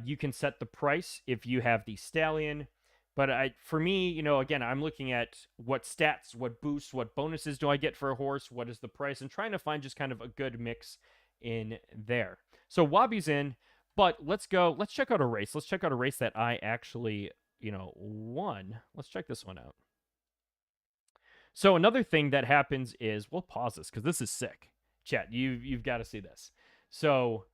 You can set the price if you have the stallion. But for me, again, I'm looking at what stats, what boosts, what bonuses do I get for a horse, what is the price, and trying to find just kind of a good mix in there. So Wabi's in, but let's check out a race. Let's check out a race that I actually, won. Let's check this one out. So another thing that happens is, we'll pause this because this is sick. Chat, you've got to see this. So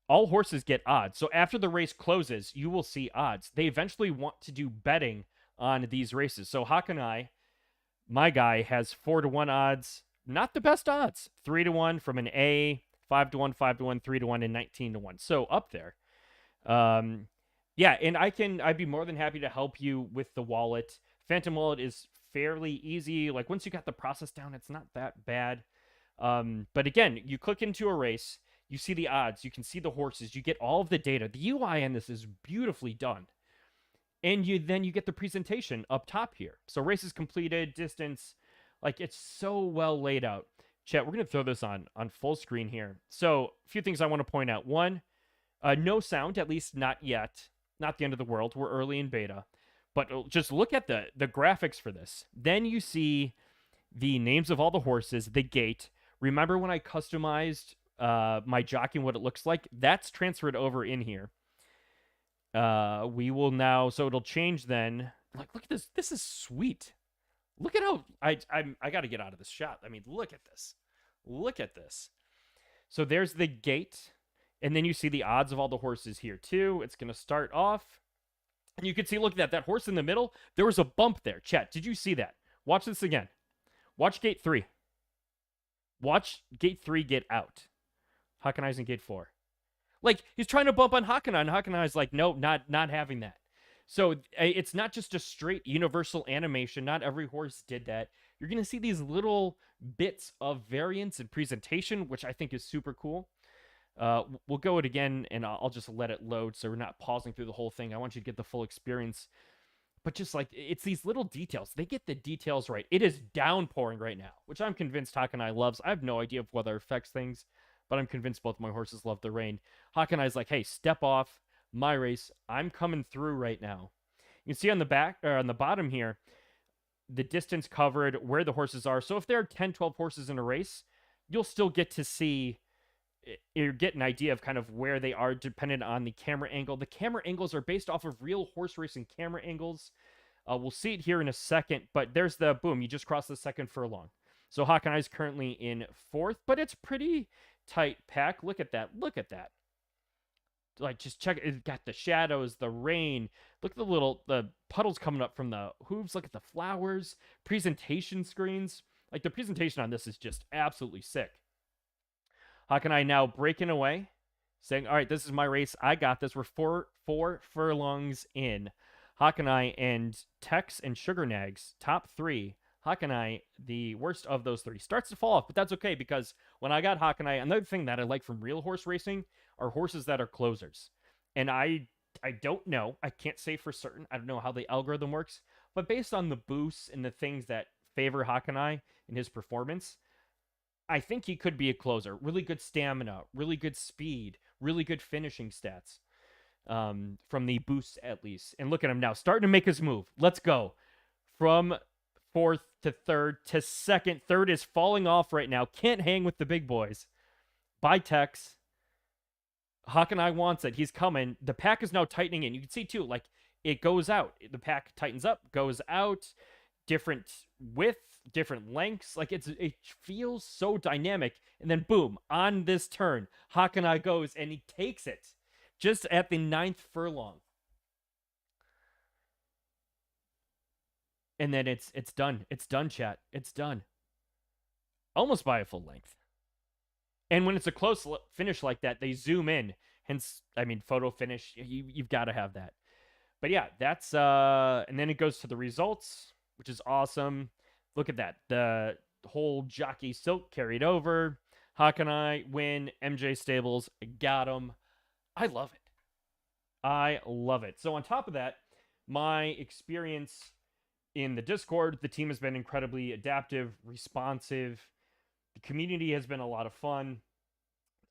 all horses get odds. So after the race closes, you will see odds. They eventually want to do betting on these races. So Hakanai, my guy, has 4-1 odds. Not the best odds. 3-1 from an A, 5-1, 5-1, 3-1, and 19-1. So up there. Yeah, and I'd be more than happy to help you with the wallet. Phantom Wallet is fairly easy. Like, once you got the process down, it's not that bad. But again, you click into a race, you see the odds, you can see the horses, you get all of the data. The UI on this is beautifully done. And then you get the presentation up top here. So races completed, distance, like, it's so well laid out. Chat, we're going to throw this on full screen here. So a few things I want to point out. One, no sound, at least not yet. Not the end of the world. We're early in beta. But just look at the graphics for this. Then you see the names of all the horses, the gate. Remember when I customized my jockey and what it looks like? That's transferred over in here. We will now... So it'll change then. Like, look at this. This is sweet. Look at how... I got to get out of this shot. I mean, look at this. Look at this. So there's the gate. And then you see the odds of all the horses here, too. It's going to start off. And you can see, look at that. That horse in the middle, there was a bump there. Chat, did you see that? Watch this again. Watch gate 3. Watch gate 3 get out. Hakanai's in gate 4. Like, he's trying to bump on Hakanai, and Hakanai's like, no, not having that. So it's not just a straight universal animation. Not every horse did that. You're going to see these little bits of variance and presentation, which I think is super cool. We'll go it again, and I'll just let it load so we're not pausing through the whole thing. I want you to get the full experience. But just like, it's these little details. They get the details right. It is downpouring right now, which I'm convinced Hakanai loves. I have no idea if weather affects things, but I'm convinced both my horses love the rain. Hakanai's like, hey, step off my race. I'm coming through right now. You can see on the back, or on the bottom here, the distance covered, where the horses are. So if there are 10, 12 horses in a race, you'll still get to see... You get an idea of kind of where they are dependent on the camera angle. The camera angles are based off of real horse racing camera angles. We'll see it here in a second, but there's the boom. You just crossed the second furlong. So Hawkeye is currently in 4th, but it's pretty tight pack. Look at that. Look at that. Like, just check it. It's got the shadows, the rain. Look at the puddles coming up from the hooves. Look at the flowers, presentation screens. Like, the presentation on this is just absolutely sick. Hakanai now breaking away, saying, all right, this is my race. I got this. We're four furlongs in. Hakanai and Tex and Sugar Nags, top 3. Hakanai, the worst of those 3, starts to fall off, but that's okay because when I got Hakanai, another thing that I like from real horse racing are horses that are closers. And I don't know. I can't say for certain. I don't know how the algorithm works, but based on the boosts and the things that favor Hakanai and his performance, I think he could be a closer. Really good stamina, really good speed, really good finishing stats from the boosts at least. And look at him now, starting to make his move. Let's go. From fourth to third to second. Third is falling off right now. Can't hang with the big boys. By Tex. Hawkeye wants it. He's coming. The pack is now tightening in. You can see too, like it goes out. The pack tightens up, goes out, different width, different lengths. Like it feels so dynamic. And then boom, on this turn, Hawkeye goes and he takes it just at the 9th furlong. And then it's done. It's done, chat. It's done. Almost by a full length. And when it's a close finish like that, they zoom in. Hence, I mean, photo finish, you've got to have that. But yeah, that's and then it goes to the results, which is awesome. Look at that. The whole jockey silk carried over. Hawkeye win. MJ Stables got him. I love it. I love it. So on top of that, my experience in the Discord, the team has been incredibly adaptive, responsive. The community has been a lot of fun.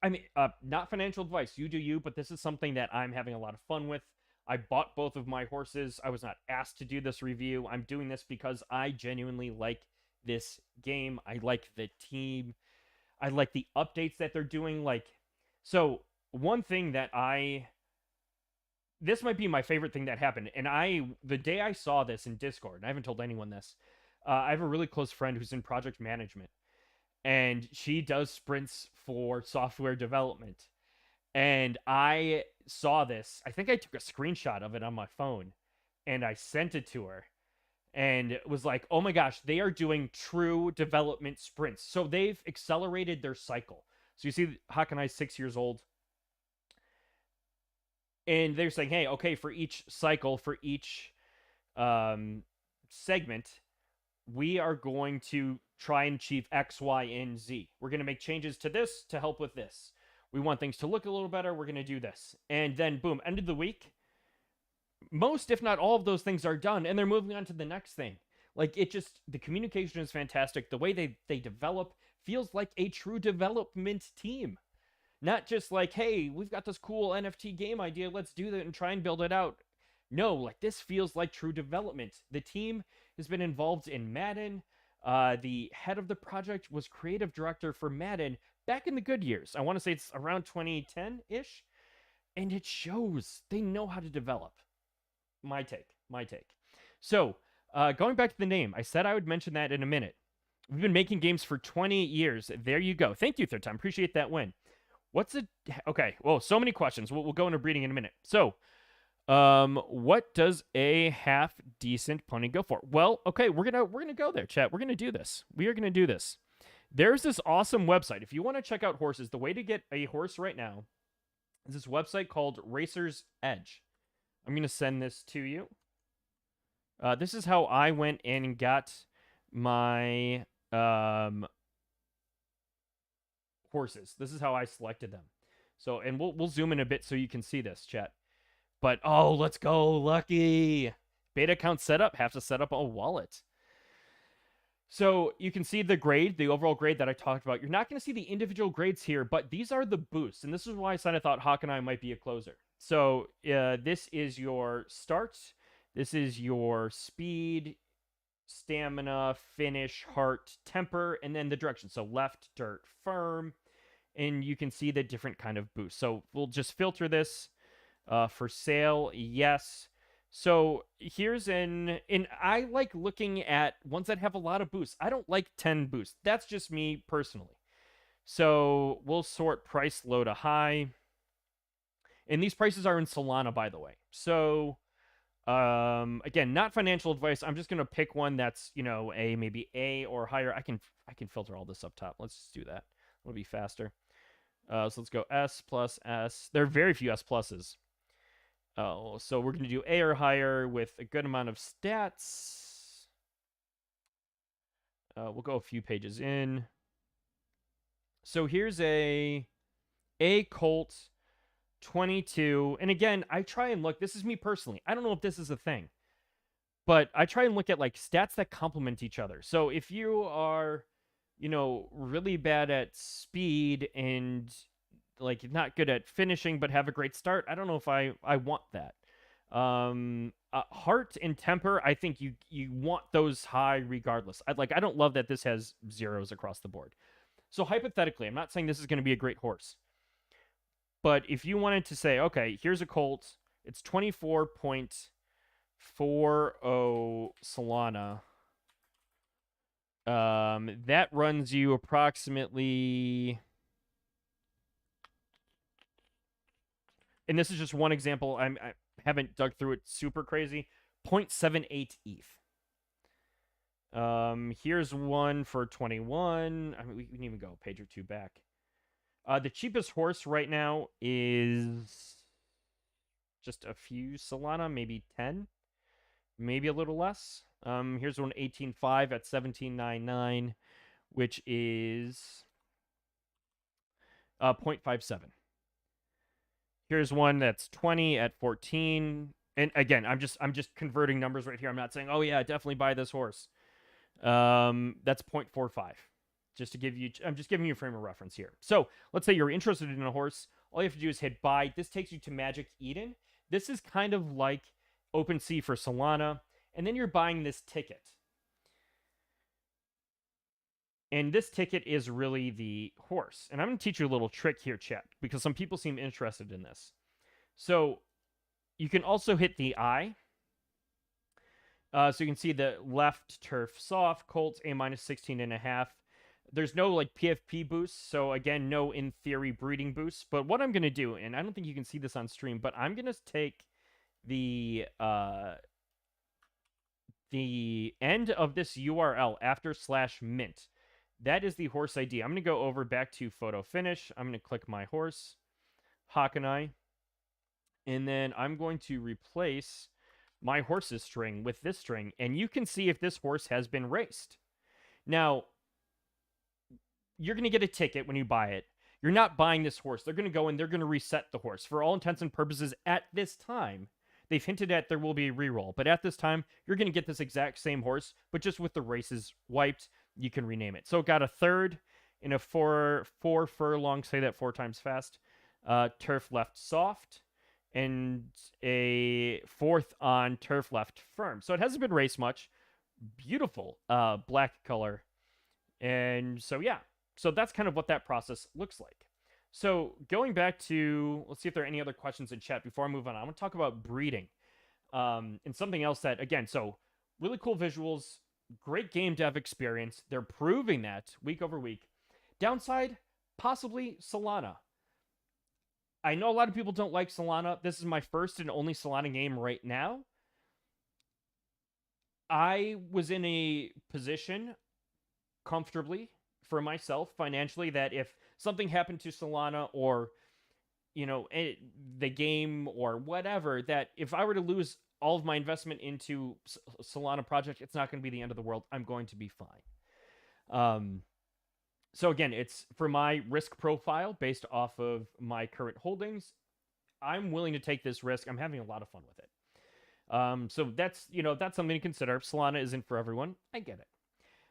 I mean, not financial advice. You do you, but this is something that I'm having a lot of fun with. I bought both of my horses. I was not asked to do this review. I'm doing this because I genuinely like this game. I like the team. I like the updates that they're doing. So one thing that this might be my favorite thing that happened. And the day I saw this in Discord, and I haven't told anyone this, I have a really close friend who's in project management. And she does sprints for software development. And I saw this. I think I took a screenshot of it on my phone and I sent it to her and it was like, oh my gosh, they are doing true development sprints. So they've accelerated their cycle. So you see Hawkeye's 6 years old. And they're saying, hey, okay, for each cycle, for each segment, we are going to try and achieve X, Y, and Z. We're going to make changes to this to help with this. We want things to look a little better. We're going to do this. And then, boom, end of the week. Most, if not all of those things are done, and they're moving on to the next thing. Like, the communication is fantastic. The way they develop feels like a true development team. Not just like, hey, we've got this cool NFT game idea. Let's do that and try and build it out. No, like this feels like true development. The team has been involved in Madden. The head of the project was creative director for Madden back in the good years. I want to say it's around 2010-ish. And it shows they know how to develop. My take. So, going back to the name, I said I would mention that in a minute. We've been making games for 20 years. There you go. Thank you, Third Time. Appreciate that win. Okay, well, so many questions. We'll go into breeding in a minute. So, what does a half decent pony go for? Well, okay, we're gonna go there, chat. We're gonna do this. We are gonna do this. There's this awesome website. If you want to check out horses, the way to get a horse right now is this website called Racers Edge. I'm gonna send this to you. This is how I went and got my horses. This is how I selected them. So, and we'll zoom in a bit so you can see this, chat. But, oh, let's go, Lucky. Beta account setup, have to set up a wallet. So you can see the grade, the overall grade that I talked about. You're not going to see the individual grades here, but these are the boosts. And this is why I said I thought Hawkeye might be a closer. So this is your start. This is your speed, stamina, finish, heart, temper, and then the direction. So left, dirt, firm. And you can see the different kind of boosts. So we'll just filter this. For sale, yes. So here's and I like looking at ones that have a lot of boosts. I don't like 10 boosts. That's just me personally. So we'll sort price low to high. And these prices are in Solana, by the way. So again, not financial advice. I'm just gonna pick one that's, maybe A or higher. I can filter all this up top. Let's just do that. It'll be faster. So let's go S plus S. There are very few S pluses. Oh, so we're going to do A or higher with a good amount of stats. We'll go a few pages in. So here's a Colt 22. And again, I try and look. This is me personally. I don't know if this is a thing. But I try and look at like stats that complement each other. So if you are, really bad at speed and like not good at finishing but have a great start, I don't know if I want that. Heart and temper, I think you want those high regardless. I don't love that this has zeros across the board. So hypothetically, I'm not saying this is going to be a great horse, but if you wanted to say, okay, here's a colt, it's 24.40 Solana. That runs you approximately, and this is just one example. I haven't dug through it super crazy. 0.78 ETH. Here's one for 21. I mean, we can even go a page or two back. The cheapest horse right now is just a few Solana, maybe 10, maybe a little less. Here's one 18.5 at 17.99, which is 0.57. Here's one that's 20 at 14. And again, I'm just converting numbers right here. I'm not saying, oh yeah, definitely buy this horse. That's 0.45. Just to give you, I'm just giving you a frame of reference here. So let's say you're interested in a horse. All you have to do is hit buy. This takes you to Magic Eden. This is kind of like OpenSea for Solana. And then you're buying this ticket. And this ticket is really the horse. And I'm going to teach you a little trick here, chat, because some people seem interested in this. So you can also hit the I. So you can see the left turf soft, Colts A minus 16.5. There's no like PFP boost, so again, no in theory breeding boost. But what I'm gonna do, and I don't think you can see this on stream, but I'm gonna take the end of this URL after /mint. That is the horse ID. I'm gonna go over back to photo finish. I'm gonna click my horse, Hawkeye, and then I'm going to replace my horse's string with this string, and you can see if this horse has been raced. Now, you're going to get a ticket when you buy it. You're not buying this horse. They're going to go and they're going to reset the horse. For all intents and purposes, at this time, they've hinted at there will be a reroll, but at this time, you're going to get this exact same horse, but just with the races wiped, you can rename it. So it got a third in a four furlong, say that 4 times fast, turf left soft, and a 4th on turf left firm. So it hasn't been raced much. Beautiful black color. And so, yeah. So that's kind of what that process looks like. So going back to, let's see if there are any other questions in chat before I move on. I want to talk about breeding. And something else that, again, so really cool visuals, great game dev experience. They're proving that week over week. Downside, possibly Solana. I know a lot of people don't like Solana. This is my first and only Solana game right now. I was in a position comfortably for myself financially that if something happened to Solana or, you know, the game or whatever, that if I were to lose all of my investment into Solana project, it's not going to be the end of the world. I'm going to be fine. So again, it's for my risk profile based off of my current holdings. I'm willing to take this risk. I'm having a lot of fun with it. So that's, you know, that's something to consider. Solana isn't for everyone. I get it.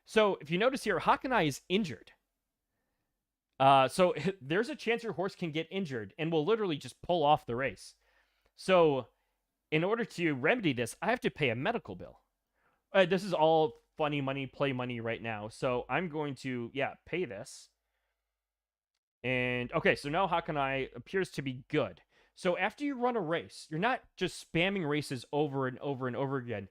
So if you notice here, Hawkeye is injured. So there's a chance your horse can get injured and will literally just pull off the race. So in order to remedy this, I have to pay a medical bill. This is all funny money, play money right now. So I'm going to, pay this. And okay, so now Hawkeye appears to be good. So after you run a race, you're not just spamming races over and over and over again.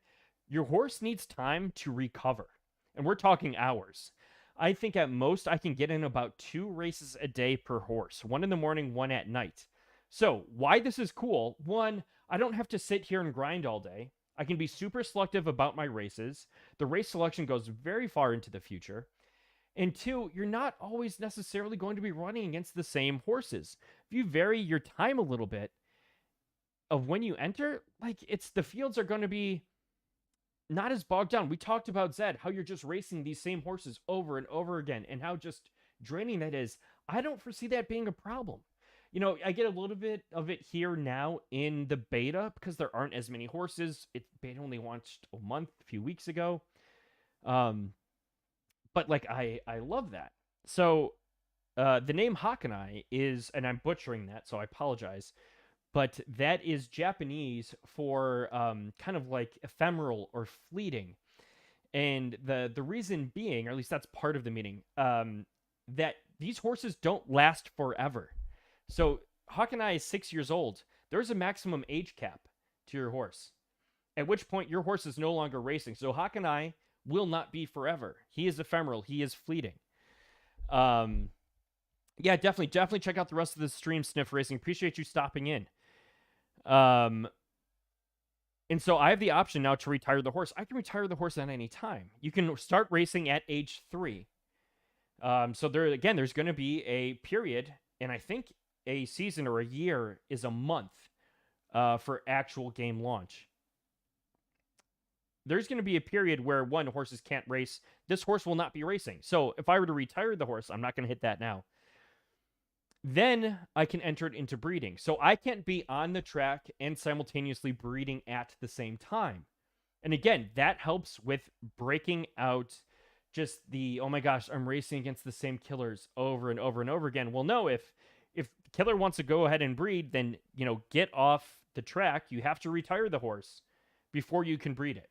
Your horse needs time to recover. And we're talking hours. I think at most I can get in about 2 races a day per horse. 1 in the morning, 1 at night. So why this is cool, 1, I don't have to sit here and grind all day. I can be super selective about my races. The race selection goes very far into the future. And 2, you're not always necessarily going to be running against the same horses. If you vary your time a little bit of when you enter, like the fields are going to be not as bogged down. We talked about Zed, how you're just racing these same horses over and over again and how just draining that is. I don't foresee that being a problem. You know, I get a little bit of it here now in the beta because there aren't as many horses. Beta only launched a few weeks ago. But like I love that. So the name Hawkeye is, and I'm butchering that, so I apologize. but that is Japanese for kind of like ephemeral or fleeting. And the reason being, or at least that's part of the meaning, that these horses don't last forever. So Hawkeye is 6 years old. There's a maximum age cap to your horse, at which point your horse is no longer racing. So Hawkeye will not be forever. He is ephemeral. He is fleeting. Yeah, definitely check out the rest of the stream, Sniff Racing. Appreciate you stopping in. And so I have the option now to retire the horse. I can retire the horse at any time. You can start racing at age 3. So there's going to be a period, and I think a season or a year is a month for actual game launch. There's going to be a period where horses can't race. This horse will not be racing. So if I were to retire the horse, I'm not going to hit that now. Then I can enter it into breeding. So I can't be on the track and simultaneously breeding at the same time. And again, that helps with breaking out just the, oh my gosh, I'm racing against the same killers over and over and over again. Well, no, if the killer wants to go ahead and breed, then, get off the track. You have to retire the horse before you can breed it.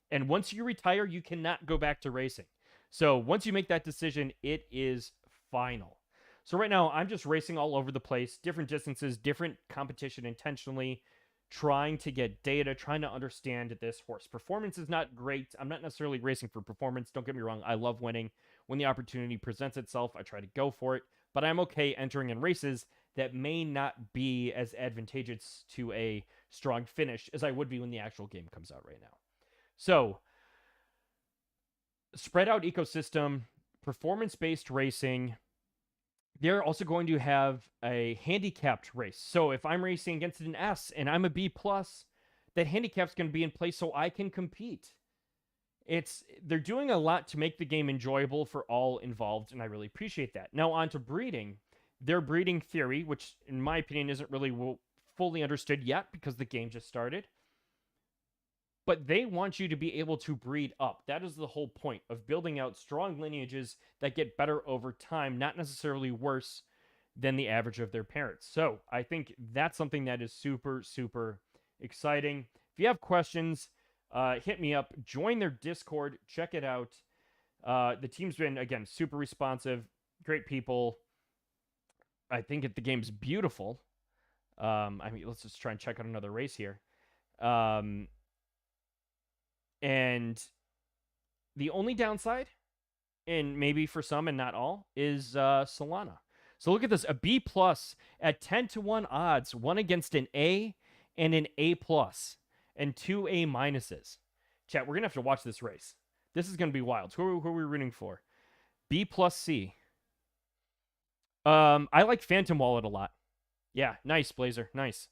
And once you retire, you cannot go back to racing. So once you make that decision, it is final. So right now, I'm just racing all over the place, different distances, different competition intentionally, trying to get data, trying to understand this horse. Performance is not great. I'm not necessarily racing for performance. Don't get me wrong. I love winning. When the opportunity presents itself, I try to go for it. But I'm okay entering in races that may not be as advantageous to a strong finish as I would be when the actual game comes out right now. So, spread out ecosystem, performance-based racing. They're also going to have a handicapped race. So if I'm racing against an S and I'm a B+, that handicap's going to be in place so I can compete. They're doing a lot to make the game enjoyable for all involved, and I really appreciate that. Now on to breeding. Their breeding theory, which in my opinion isn't really fully understood yet because the game just started. But they want you to be able to breed up. That is the whole point of building out strong lineages that get better over time, not necessarily worse than the average of their parents. So I think that's something that is super, super exciting. If you have questions, hit me up. Join their Discord. Check it out. The team's been, again, super responsive. Great people. I think the game's beautiful. Let's just try and check out another race here. And the only downside, and maybe for some and not all, is Solana. So look at this, a B+ at 10-1 odds, one against an A and an A+, and 2 A-. Chat, we're going to have to watch this race. This is going to be wild. Who are we rooting for? B + C. I like Phantom Wallet a lot. Yeah, nice, Blazer. Nice.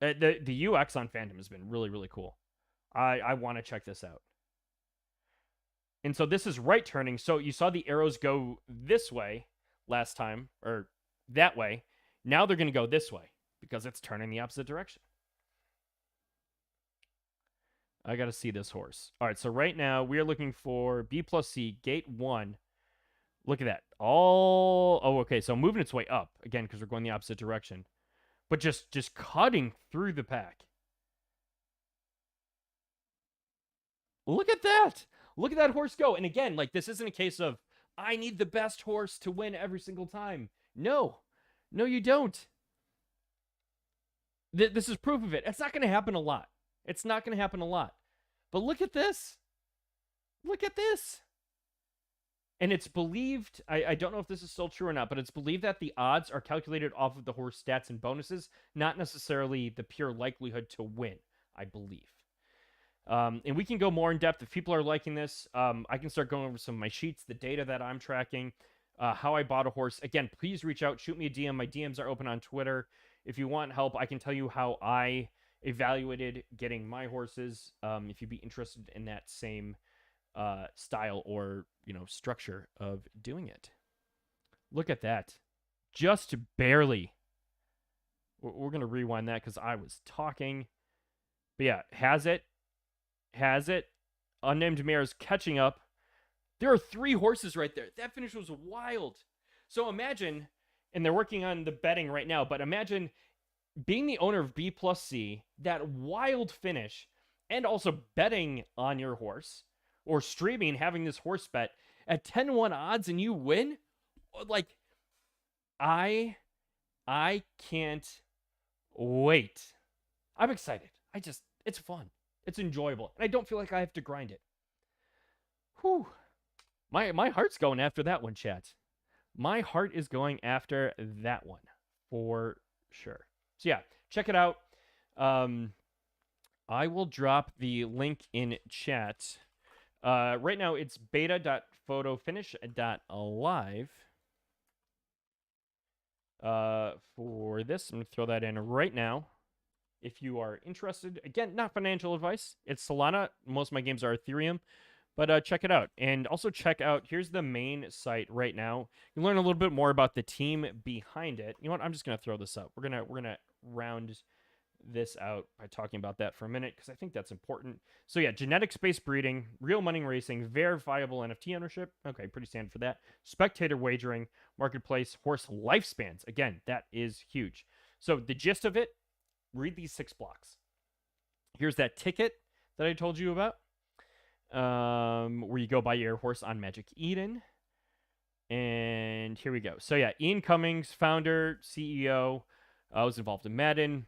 The UX on Phantom has been really, really cool. I want to check this out. And so this is right turning. So you saw the arrows go this way last time, or that way. Now they're going to go this way because it's turning the opposite direction. I got to see this horse. All right, so right now we are looking for B + C, gate 1. Look at that. Okay, so moving its way up, again, because we're going the opposite direction. But just cutting through the pack. Look at that. Look at that horse go. And again, like, this isn't a case of, I need the best horse to win every single time. No. No, you don't. This is proof of it. It's not going to happen a lot. It's not going to happen a lot. But look at this. Look at this. And it's believed, I don't know if this is still true or not, but it's believed that the odds are calculated off of the horse stats and bonuses, not necessarily the pure likelihood to win, I believe. And we can go more in depth. If people are liking this, I can start going over some of my sheets, the data that I'm tracking, how I bought a horse. Again, please reach out, shoot me a DM. My DMs are open on Twitter. If you want help, I can tell you how I evaluated getting my horses, if you'd be interested in that same style or structure of doing it. Look at that. Just barely. We're going to rewind that because I was talking. But yeah, has it. Unnamed Mare's catching up. There are 3 horses right there. That finish was wild. So imagine and they're working on the betting right now. But imagine being the owner of B plus C, that wild finish, and also betting on your horse or streaming, having this horse bet at 10-1 odds and you win. Like, I can't wait. I'm excited. It's fun. It's enjoyable. And I don't feel like I have to grind it. Whew. My heart's going after that one, chat. My heart is going after that one for sure. So yeah, check it out. I will drop the link in chat. Right now it's beta.photofinish.live. For this, I'm going to throw that in right now. If you are interested, again, not financial advice. It's Solana. Most of my games are Ethereum. But check it out. And also check out, here's the main site right now. You learn a little bit more about the team behind it. You know what? I'm just going to throw this up. We're gonna round this out by talking about that for a minute because I think that's important. So yeah, genetics-based breeding, real money racing, verifiable NFT ownership. Okay, pretty standard for that. Spectator wagering, marketplace, horse lifespans. Again, that is huge. So the gist of it, read these 6 blocks. Here's that ticket that I told you about. Where you go buy your horse on Magic Eden. And here we go. So yeah, Ian Cummings, founder, CEO, was involved in Madden.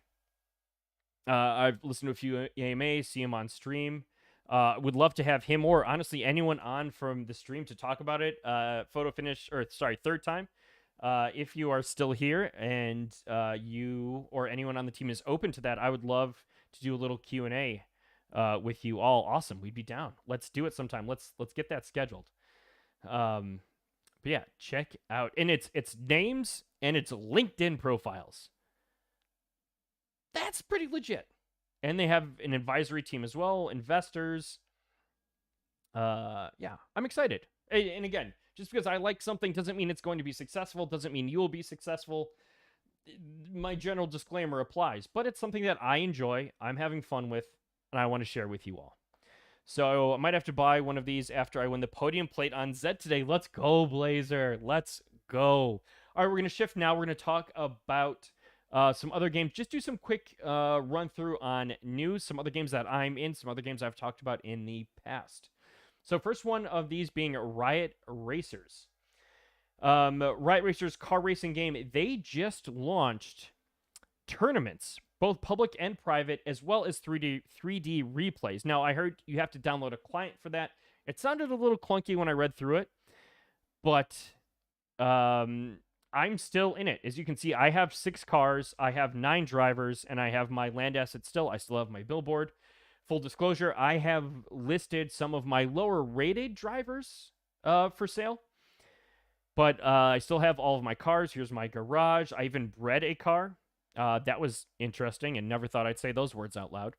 I've listened to a few AMAs, see him on stream. Would love to have him or honestly anyone on from the stream to talk about it. Third time. If you are still here and you or anyone on the team is open to that, I would love to do a little Q&A with you all. Awesome. We'd be down. Let's do it sometime. Let's get that scheduled. But yeah, check out. And it's names and it's LinkedIn profiles. That's pretty legit. And they have an advisory team as well, investors. Yeah, I'm excited. And again, just because I like something doesn't mean it's going to be successful, doesn't mean you will be successful. My general disclaimer applies, but it's something that I enjoy, I'm having fun with, and I want to share with you all. So I might have to buy one of these after I win the podium plate on Zed today. Let's go, Blazer. Let's go. All right, we're going to shift now. We're going to talk about some other games. Just do some quick run through on news, some other games that I'm in, some other games I've talked about in the past. So first one of these being Riot Racers. Riot Racers car racing game. They just launched tournaments, both public and private, as well as 3D replays. Now, I heard you have to download a client for that. It sounded a little clunky when I read through it, but I'm still in it. As you can see, I have 6 cars, I have 9 drivers, and I have my land assets still. I still have my billboard. Full disclosure, I have listed some of my lower rated drivers for sale. But I still have all of my cars. Here's my garage. I even bred a car. That was interesting and never thought I'd say those words out loud.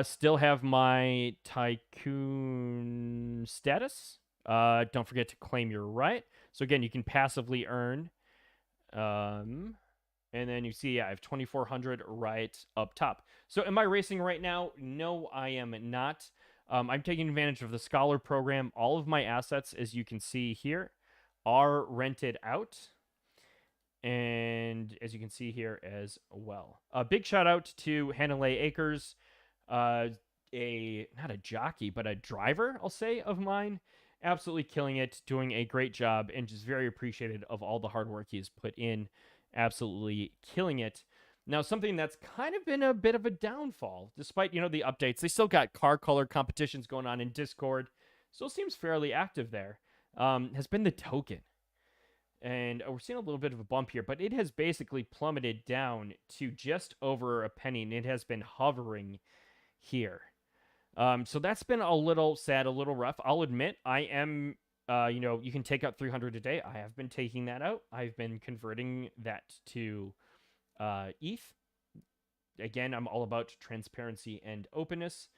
Still have my tycoon status. Don't forget to claim your right. So again, you can passively earn. And then you see, I have 2,400 right up top. So am I racing right now? No, I am not. I'm taking advantage of the Scholar program. All of my assets, as you can see here, are rented out. And as you can see here as well. A big shout out to Hanalei Akers, not a jockey, but a driver, I'll say, of mine. Absolutely killing it, doing a great job, and just very appreciated of all the hard work he has put in. Absolutely killing it. Now, something that's kind of been a bit of a downfall, despite, the updates. They still got car color competitions going on in Discord. Still seems fairly active there. Has been the token. And we're seeing a little bit of a bump here, but it has basically plummeted down to just over a penny, and it has been hovering here. So that's been a little sad, a little rough. I'll admit, I am, you can take out 300 a day. I have been taking that out. I've been converting that to ETH. Again, I'm all about transparency and openness.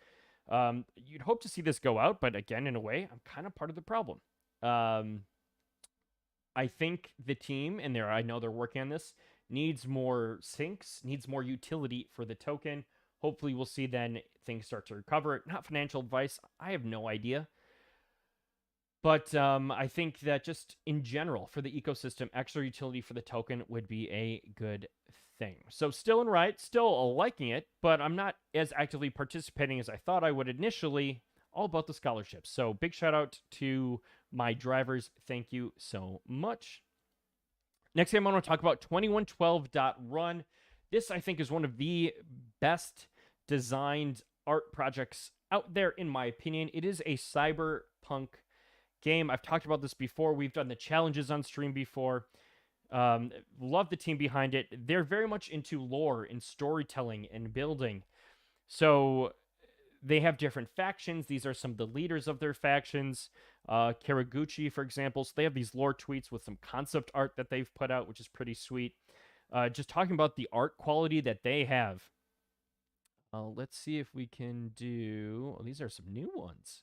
You'd hope to see this go out, but again, in a way, I'm kind of part of the problem. I think the team, and I know they're working on this, needs more syncs, needs more utility for the token. Hopefully we'll see then things start to recover. Not financial advice. I have no idea. But I think that just in general for the ecosystem, extra utility for the token would be a good thing. So still in Riot, still liking it, but I'm not as actively participating as I thought I would initially. All about the scholarships. So big shout out to my drivers. Thank you so much. Next game I want to talk about 2112.run. This I think is one of the best designed art projects out there in my opinion. It is a cyberpunk game. I've talked about this before. We've done the challenges on stream before. Love the team behind it. They're very much into lore and storytelling and building. So they have different factions. These are some of the leaders of their factions. Karaguchi, for example. So they have these lore tweets with some concept art that they've put out, which is pretty sweet. Just talking about the art quality that they have. Let's see if we can do... Oh, these are some new ones.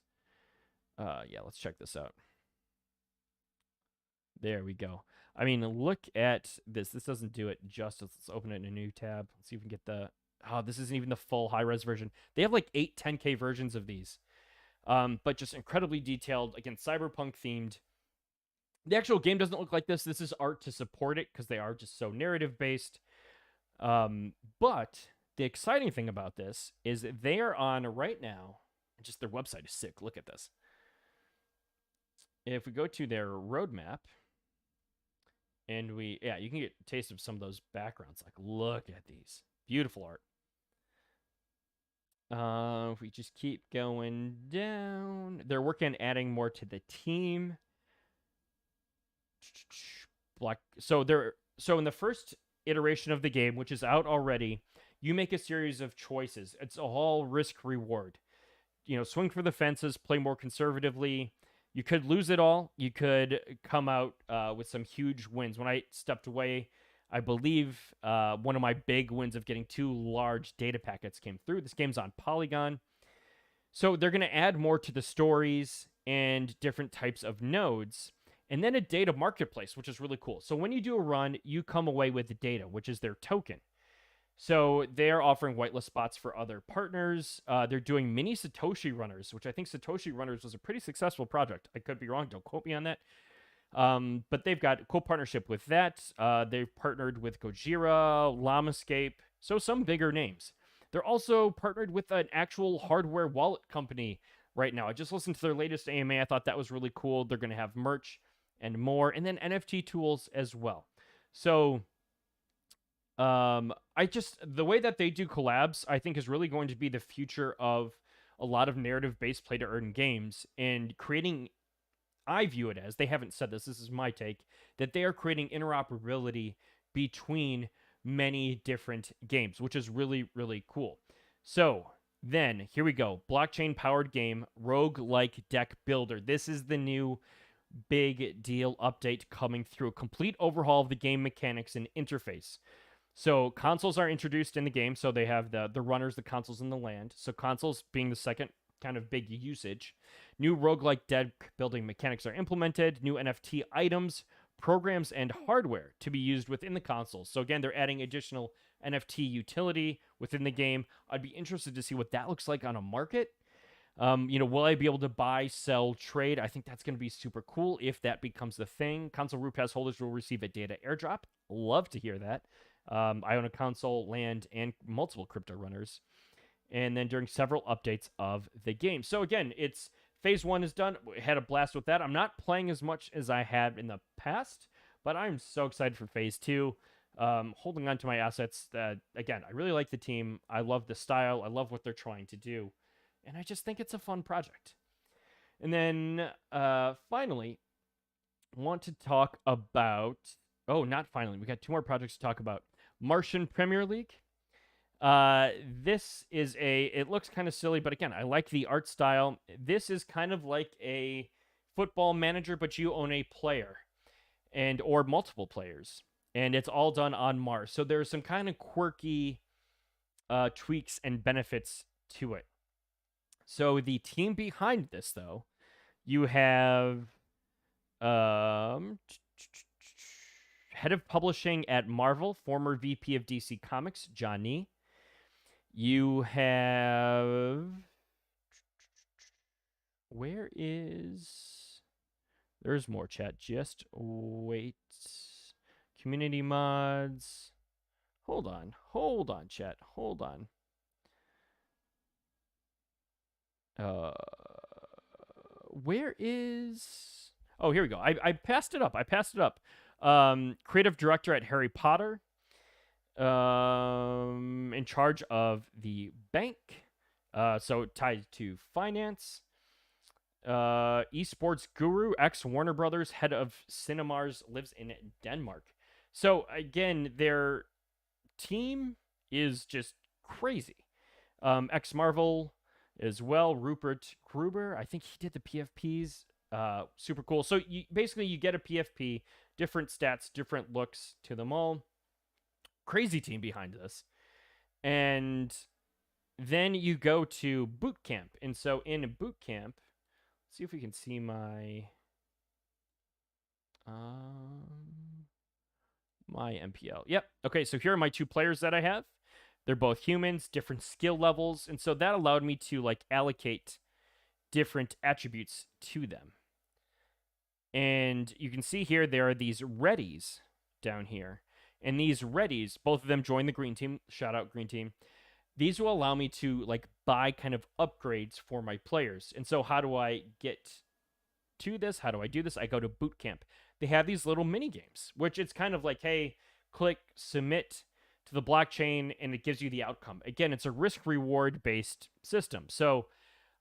Yeah, let's check this out. There we go. I mean, look at this. This doesn't do it justice. Let's open it in a new tab. Let's see if we can get the... Oh, this isn't even the full high-res version. They have like 8 10K versions of these. But just incredibly detailed. Again, cyberpunk themed. The actual game doesn't look like this. This is art to support it because they are just so narrative-based. But the exciting thing about this is they are on right now. Just their website is sick. Look at this. If we go to their roadmap, and you can get a taste of some of those backgrounds. Like, look at these. Beautiful art. If we just keep going down, they're working on adding more to the team. So in the first iteration of the game, which is out already, you make a series of choices. It's all risk reward. Swing for the fences, play more conservatively. You could lose it all. You could come out with some huge wins. When I stepped away, I believe one of my big wins of getting 2 large data packets came through. This game's on Polygon. So they're going to add more to the stories and different types of nodes. And then a data marketplace, which is really cool. So when you do a run, you come away with the data, which is their token. So they're offering whitelist spots for other partners. They're doing mini Satoshi runners, which I think Satoshi runners was a pretty successful project. I could be wrong. Don't quote me on that. But they've got a cool partnership with that. They've partnered with Gojira, Llamascape, so some bigger names. They're also partnered with an actual hardware wallet company right now. I just listened to their latest AMA. I thought that was really cool. They're going to have merch and more, and then NFT tools as well. So the way that they do collabs, I think, is really going to be the future of a lot of narrative-based play-to-earn games, and creating, I view it as, they haven't said this is my take, that they are creating interoperability between many different games, which is really, really cool. So then, here we go. Blockchain-powered game, roguelike deck builder. This is the new big deal update coming through. A complete overhaul of the game mechanics and interface. So consoles are introduced in the game. So they have the runners, the consoles, and the land. So consoles being the second kind of big usage. New roguelike deck building mechanics are implemented. New NFT items, programs, and hardware to be used within the consoles. So again, they're adding additional NFT utility within the game. I'd be interested to see what that looks like on a market. Will I be able to buy, sell, trade? I think that's going to be super cool if that becomes the thing. Console Root Pass holders will receive a data airdrop. Love to hear that. I own a console, land, and multiple crypto runners. And then during several updates of the game. So again, it's phase 1 is done. We had a blast with that. I'm not playing as much as I had in the past, but I'm so excited for phase 2. Holding on to my assets. Again, I really like the team. I love the style. I love what they're trying to do. And I just think it's a fun project. And then finally, want to talk about... Oh, not finally. We got 2 more projects to talk about. Martian Premier League. This is it looks kind of silly, but again, I like the art style. This is kind of like a football manager, but you own a player or multiple players, and it's all done on Mars. So there's some kind of quirky tweaks and benefits to it. So the team behind this, though, you have head of publishing at Marvel, former VP of DC Comics, Johnny. You have... Where is... There's more chat. Just wait. Community mods. Hold on, chat. Hold on. Where is? Oh, here we go. I passed it up. Creative director at Harry Potter. In charge of the bank. So tied to finance. Esports guru, ex Warner Brothers, head of Cinemars, lives in Denmark. So again, their team is just crazy. Ex Marvel as well. Rupert Gruber, I think he did the PFPs. Super cool. So basically you get a PFP, different stats, different looks to them all. Crazy team behind this. And then you go to boot camp. And so in boot camp, let's see if we can see my my MPL. Yep. Okay, so here are my 2 players that I have. They're both humans, different skill levels, and so that allowed me to like allocate different attributes to them. And you can see here there are these readies down here. And these readies, both of them join the green team. Shout out green team. These will allow me to like buy kind of upgrades for my players. And so how do I get to this? How do I do this? I go to boot camp. They have these little mini games, which it's kind of like, hey, click submit to the blockchain and it gives you the outcome. Again, it's a risk reward based system. So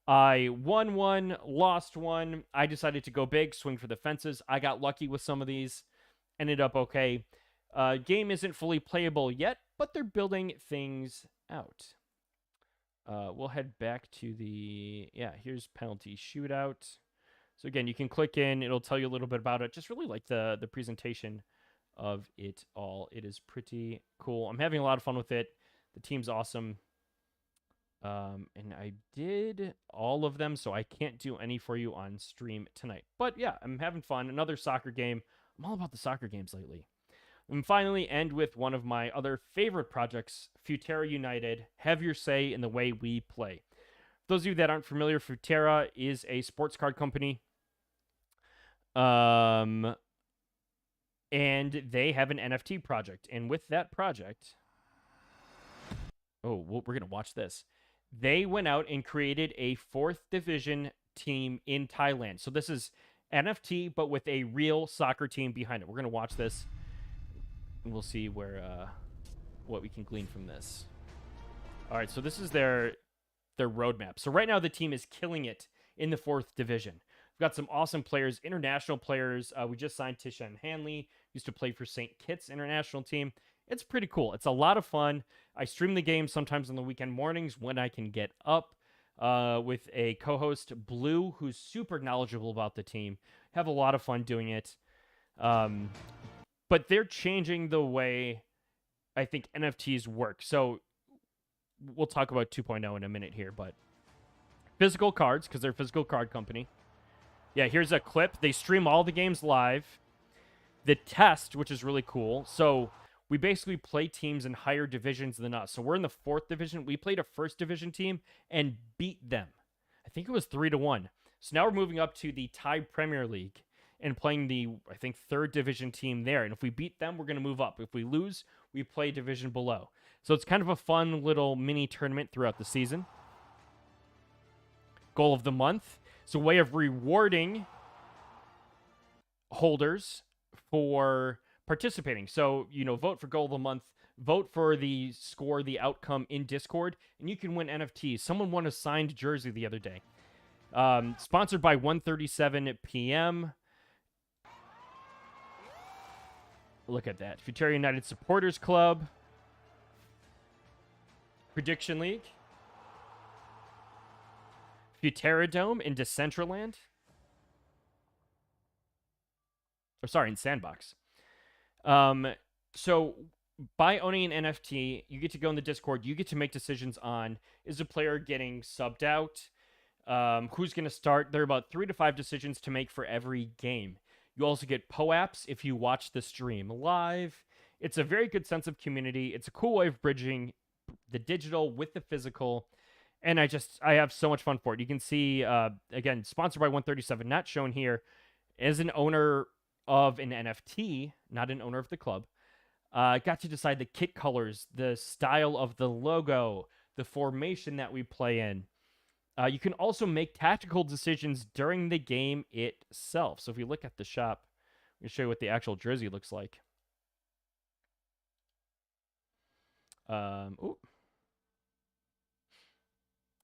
I won one, lost one. I decided to go big, swing for the fences. I got lucky with some of these, ended up okay. Game isn't fully playable yet, but they're building things out. We'll head back to the, here's penalty shootout. So again, you can click in. It'll tell you a little bit about it. Just really like the presentation of it all. It is pretty cool. I'm having a lot of fun with it. The team's awesome. And I did all of them, so I can't do any for you on stream tonight. But yeah, I'm having fun. Another soccer game. I'm all about the soccer games lately. And finally, end with one of my other favorite projects, Futera United. Have your say in the way we play. For those of you that aren't familiar, Futera is a sports card company. And they have an NFT project. And with that project, we're going to watch this. They went out and created a 4th division team in Thailand. So this is NFT, but with a real soccer team behind it. We're going to watch this, and we'll see where what we can glean from this. All right, so this is their roadmap. So right now the team is killing it in the 4th division. We've got some awesome players, international players. We just signed Tishan Hanley, used to play for St. Kitts international team. It's pretty cool. It's a lot of fun. I stream the game sometimes on the weekend mornings when I can get up with a co-host, Blue, who's super knowledgeable about the team. Have a lot of fun doing it. But they're changing the way I think NFTs work. So we'll talk about 2.0 in a minute here, but physical cards, because they're a physical card company. Yeah, here's a clip. They stream all the games live. The test, which is really cool. So we basically play teams in higher divisions than us. So we're in the 4th division. We played a 1st division team and beat them. I think it was 3-1. So now we're moving up to the Thai Premier League and playing the, I think, 3rd division team there. And if we beat them, we're going to move up. If we lose, we play division below. So it's kind of a fun little mini tournament throughout the season. Goal of the month. It's a way of rewarding holders for participating. So, vote for goal of the month, vote for the score, the outcome in Discord, and you can win NFTs. Someone won a signed jersey the other day. Sponsored by 1:37 p.m. Look at that. Futera United Supporters Club. Prediction League. Futera Dome in Decentraland. In Sandbox. So by owning an NFT, you get to go in the Discord. You get to make decisions on, is a player getting subbed out? Who's going to start? There are about 3 to 5 decisions to make for every game. You also get POAPs if you watch the stream live. It's a very good sense of community. It's a cool way of bridging the digital with the physical. And I have so much fun for it. You can see, again, sponsored by 137, not shown here. as an owner of an NFT, not an owner of the club, got to decide the kit colors, the style of the logo, the formation that we play in. You can also make tactical decisions during the game itself. So if you look at the shop, I'm going to show you what the actual jersey looks like. You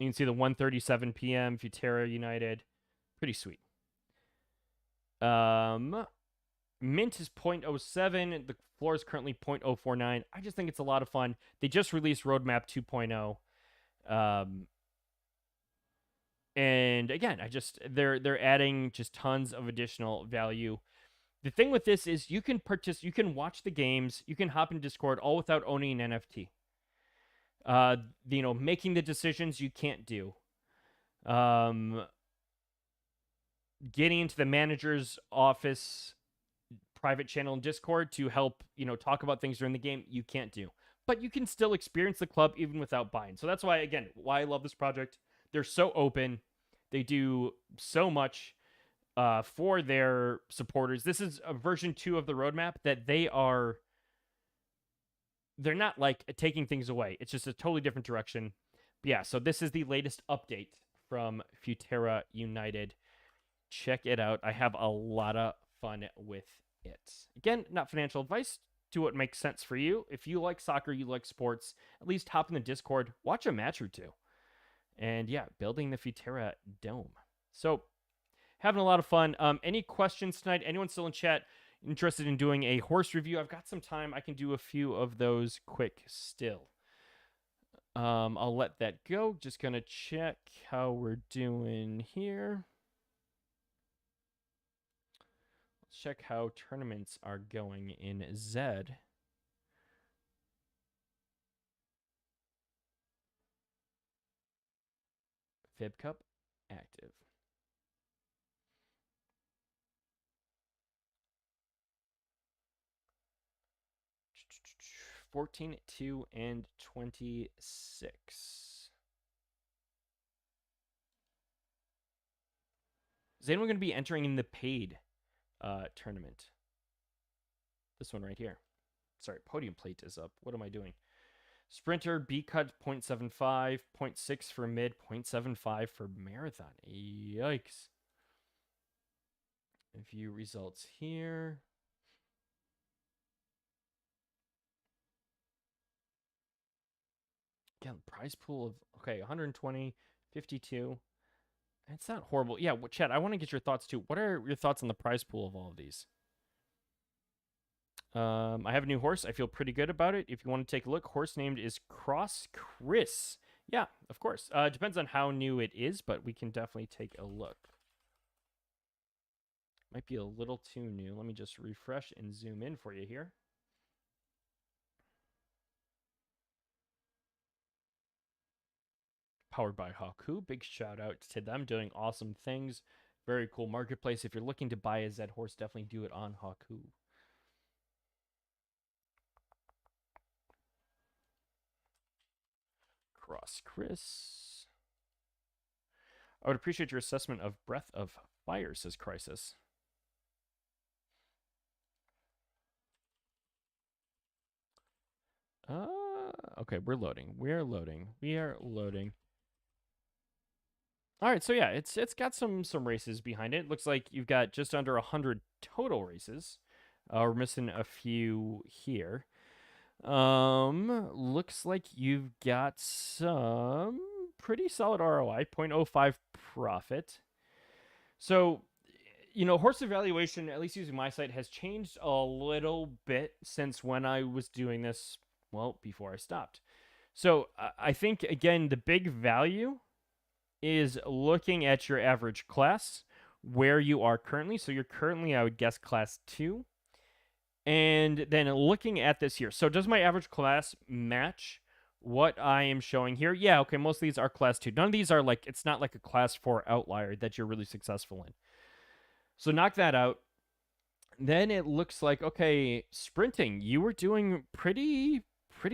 can see the 1:37 p.m. Futera United. Pretty sweet. Mint is 0.07. The floor is currently 0.049. I just think it's a lot of fun. They just released Roadmap 2.0. And again, they're adding just tons of additional value. The thing with this is you can watch the games, you can hop in Discord all without owning an NFT. Making the decisions you can't do. Getting into the manager's office private channel in Discord to help, talk about things during the game, you can't do. But you can still experience the club even without buying. So that's why I love this project. They're so open. They do so much for their supporters. This is a version 2 of the roadmap that they're not like taking things away. It's just a totally different direction. But yeah, so this is the latest update from Futera United. Check it out. I have a lot of fun with it. Again, not financial advice. Do what makes sense for you. If you like soccer, you like sports, at least hop in the Discord, watch a match or two. And yeah, building the Futera Dome. So, having a lot of fun. Any questions tonight? Anyone still in chat interested in doing a horse review? I've got some time. I can do a few of those quick still. I'll let that go. Just going to check how we're doing here. Let's check how tournaments are going in Zed. Fib Cup active. $14, 2, and 26. Is anyone going to be entering in the paid tournament? This one right here. Sorry, podium plate is up. What am I doing? Sprinter, B cut 0.75, 0.6 for mid, 0.75 for marathon. Yikes. A few results here. Again, prize pool of, okay, 120, 52. It's not horrible. Yeah, Chad, I want to get your thoughts too. What are your thoughts on the prize pool of all of these? I have a new horse. I feel pretty good about it. If you want to take a look, horse named is Cross Chris. Yeah, of course. Depends on how new it is, but we can definitely take a look. Might be a little too new. Let me just refresh and zoom in for you here. Powered by Haku. Big shout out to them, doing awesome things. Very cool marketplace. If you're looking to buy a Zed horse, definitely do it on Haku. Cross Chris. I would appreciate your assessment of Breath of Fire, says Crisis. Okay, we're loading. We are loading. All right, so yeah, it's got some races behind it. Looks like you've got just under 100 total races. We're missing a few here. Looks like you've got some pretty solid ROI, 0.05 profit. So, horse evaluation, at least using my site, has changed a little bit since when I was doing this, well, before I stopped. So, I think, again, the big value is looking at your average class, where you are currently. So, you're currently, I would guess, class 2. And then looking at this here. So does my average class match what I am showing here? Yeah, okay, most of these are class 2. None of these are it's not like a class 4 outlier that you're really successful in. So knock that out. Then it looks like, okay, sprinting, you were doing pretty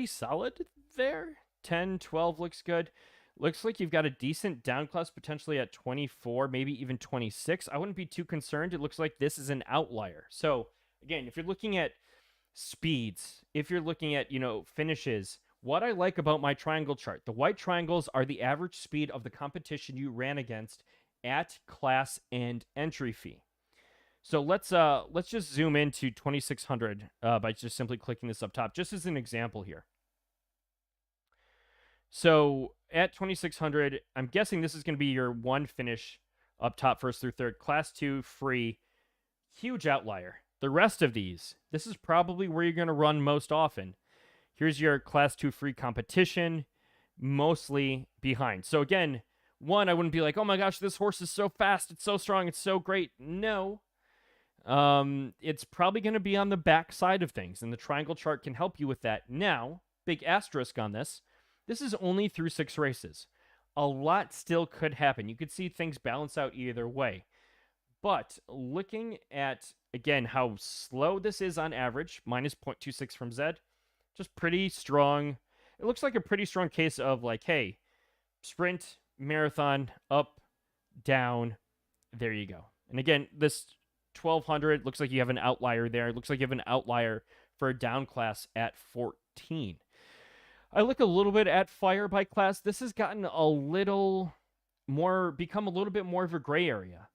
solid there. 10, 12 looks good. Looks like you've got a decent down class, potentially at 24, maybe even 26. I wouldn't be too concerned. It looks like this is an outlier. So, again, if you're looking at speeds, if you're looking at, finishes, what I like about my triangle chart, the white triangles are the average speed of the competition you ran against at class and entry fee. So let's just zoom into 2600 by just simply clicking this up top, just as an example here. So at 2600, I'm guessing this is going to be your one finish up top, first through third, class 2 free, huge outlier. The rest of these, this is probably where you're going to run most often. Here's your class 2 free competition, mostly behind. So again, one, I wouldn't be like, oh my gosh, this horse is so fast, it's so strong, it's so great. No. It's probably going to be on the back side of things, and the triangle chart can help you with that. Now, big asterisk on this. This is only through 6 races. A lot still could happen. You could see things balance out either way. But looking at, again, how slow this is on average, minus 0.26 from Zed, just pretty strong. It looks like a pretty strong case of like, hey, sprint, marathon, up, down, there you go. And again, this 1200 looks like you have an outlier there. It looks like you have an outlier for a down class at 14. I look a little bit at fire by class. This has gotten a little more, become a little bit more of a gray area.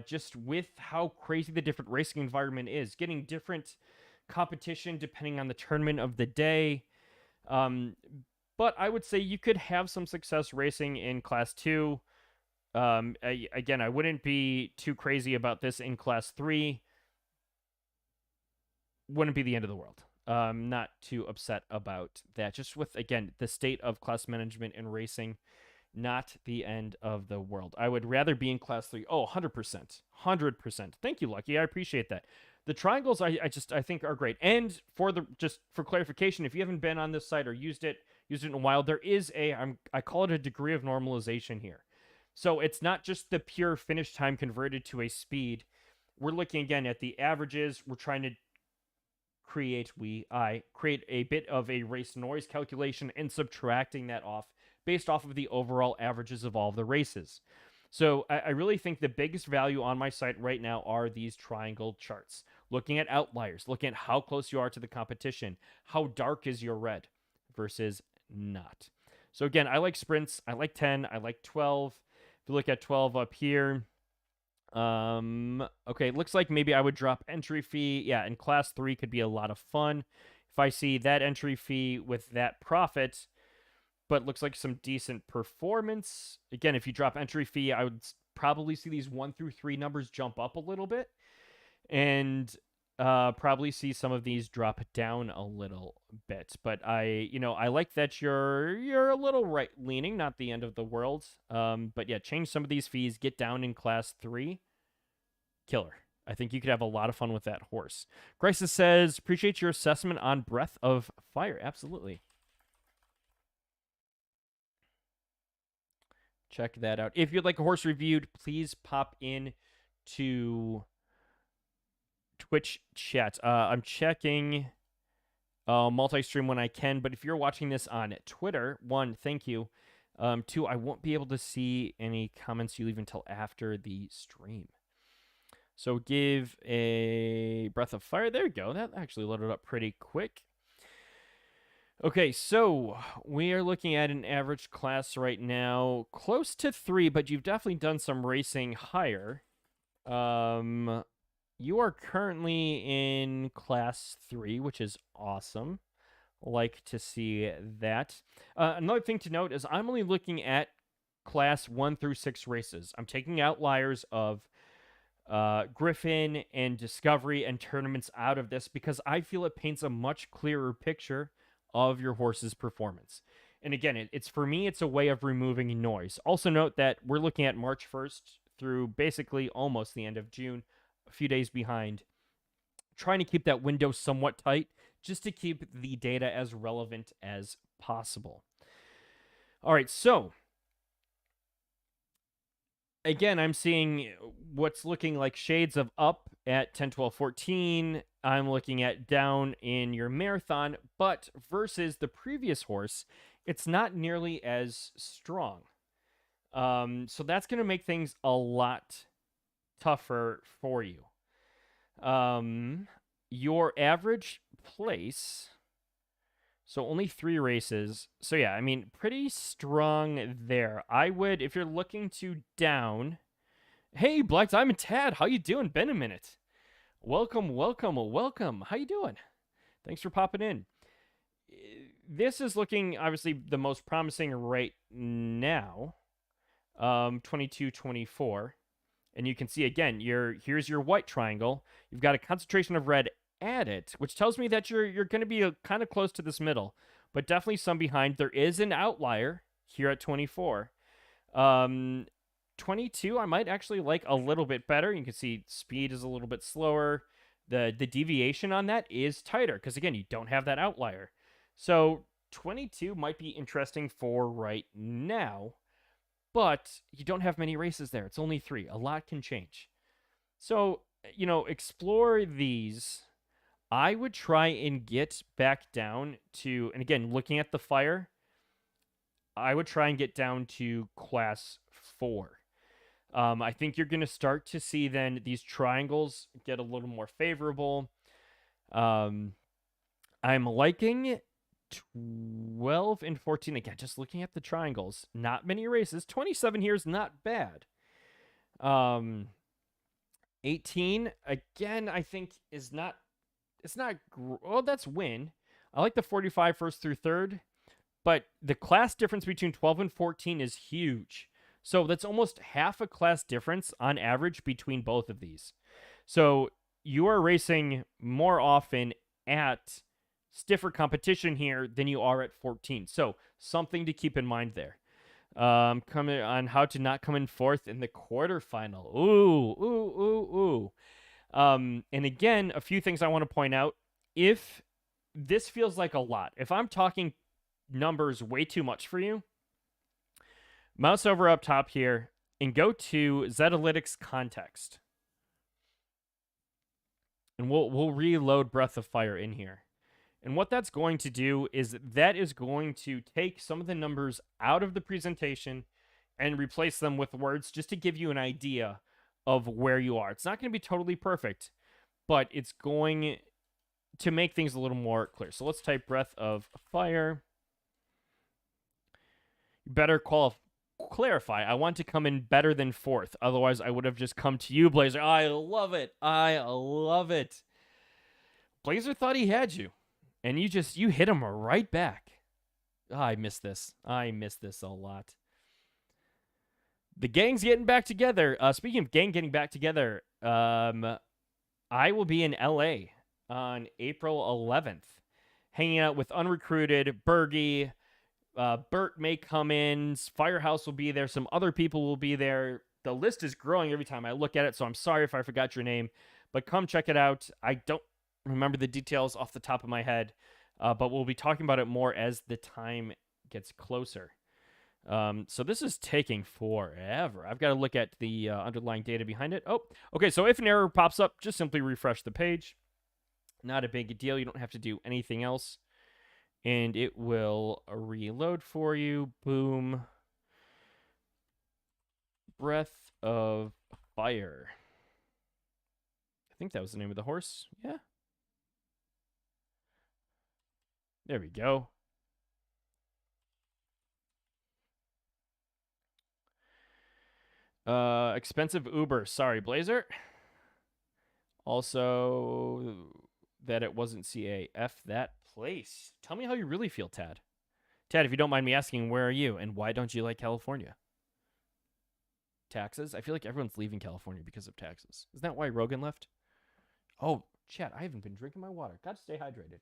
Just with how crazy the different racing environment is, getting different competition depending on the tournament of the day. But I would say you could have some success racing in class 2. Again, I wouldn't be too crazy about this in class 3. Wouldn't be the end of the world. Not too upset about that. Just with, again, the state of class management and racing, not the end of the world. I would rather be in class 3. Oh, 100%. 100%. Thank you, Lucky. I appreciate that. The triangles, I think are great. And just for clarification, if you haven't been on this site or used it in a while, there is I call it a degree of normalization here. So it's not just the pure finish time converted to a speed. We're looking again at the averages. We're trying to create a bit of a race noise calculation and subtracting that off based off of the overall averages of all of the races. So I really think the biggest value on my site right now are these triangle charts. Looking at outliers, looking at how close you are to the competition, how dark is your red versus not. So again, I like sprints, I like 10, I like 12. If you look at 12 up here, okay, looks like maybe I would drop entry fee. Yeah, in class 3 could be a lot of fun. If I see that entry fee with that profit, but looks like some decent performance. Again, if you drop entry fee, I would probably see these 1 through 3 numbers jump up a little bit, and probably see some of these drop down a little bit. But I like that you're a little right leaning, not the end of the world. But yeah, change some of these fees, get down in class 3. Killer. I think you could have a lot of fun with that horse. Crisis says, appreciate your assessment on Breath of Fire. Absolutely. Check that out. If you'd like a horse reviewed, please pop in to Twitch chat. I'm checking multi-stream when I can, but if you're watching this on Twitter, 1, thank you. 2, I won't be able to see any comments you leave until after the stream. So give a Breath of Fire. There you go. That actually loaded up pretty quick. Okay, so we are looking at an average class right now, close to 3, but you've definitely done some racing higher. You are currently in class 3, which is awesome. Like to see that. Another thing to note is I'm only looking at class 1 through 6 races. I'm taking outliers of Griffin and Discovery and tournaments out of this because I feel it paints a much clearer picture of your horse's performance. And again, it's for me, it's a way of removing noise. Also note that we're looking at March 1st through basically almost the end of June, a few days behind, trying to keep that window somewhat tight just to keep the data as relevant as possible. All right, so again, I'm seeing what's looking like shades of up at 10, 12, 14. I'm looking at down in your marathon, but versus the previous horse, it's not nearly as strong. So that's going to make things a lot tougher for you. Your average place, so only 3 races. So yeah, I mean, pretty strong there. I would, if you're looking to down. Hey, Black Diamond Tad, how you doing? Been a minute. Welcome, welcome, welcome. How you doing? Thanks for popping in. This is looking obviously the most promising right now. 22, 24. And you can see again, here's your white triangle. You've got a concentration of red at it, which tells me that you're going to be kind of close to this middle, but definitely some behind. There is an outlier here at 24. 22, I might actually like a little bit better. You can see speed is a little bit slower. The deviation on that is tighter because, again, you don't have that outlier. So 22 might be interesting for right now, but you don't have many races there. It's only 3. A lot can change. So, explore these. I would try and get back down to, and again, looking at the fire, I would try and get down to class 4. I think you're going to start to see then these triangles get a little more favorable. I'm liking 12 and 14. Again, just looking at the triangles, not many races. 27 here is not bad. 18, again, I think is not, well, that's win. I like the 45 first through third, but the class difference between 12 and 14 is huge. So that's almost half a class difference on average between both of these. So you are racing more often at stiffer competition here than you are at 14. So something to keep in mind there. Coming on how to not come in fourth in the quarterfinal. Ooh. And again, a few things I want to point out. If this feels like a lot, if I'm talking numbers way too much for you, mouse over up top here and go to Zetalytics context. And we'll reload Breath of Fire in here. And what that's going to do is that is going to take some of the numbers out of the presentation and replace them with words just to give you an idea of where you are. It's not going to be totally perfect, but it's going to make things a little more clear. So let's type Breath of Fire. You better clarify. I want to come in better than fourth. Otherwise, I would have just come to you, Blazer. I love it. Blazer thought he had you. And you hit him right back. I miss this. I miss this a lot. The gang's getting back together. Speaking of gang getting back together, I will be in LA on April 11th, hanging out with Unrecruited, Bergie. Bert may come in. Firehouse will be there. Some other people will be there. The list is growing every time I look at it, so I'm sorry if I forgot your name, but come check it out. I don't remember the details off the top of my head, but we'll be talking about it more as the time gets closer. So this is taking forever. I've got to look at the underlying data behind it. Oh, okay. So if an error pops up, just simply refresh the page. Not a big deal. You don't have to do anything else. And it will reload for you. Boom. Breath of Fire. I think that was the name of the horse. Yeah. There we go. Expensive Uber. Sorry, Blazer. Also, that it wasn't CA. F that place. Tell me how you really feel, Tad. Tad, if you don't mind me asking, where are you and why don't you like California? Taxes? I feel like everyone's leaving California because of taxes. Isn't that why Rogan left? Oh, chat, I haven't been drinking my water. Got to stay hydrated.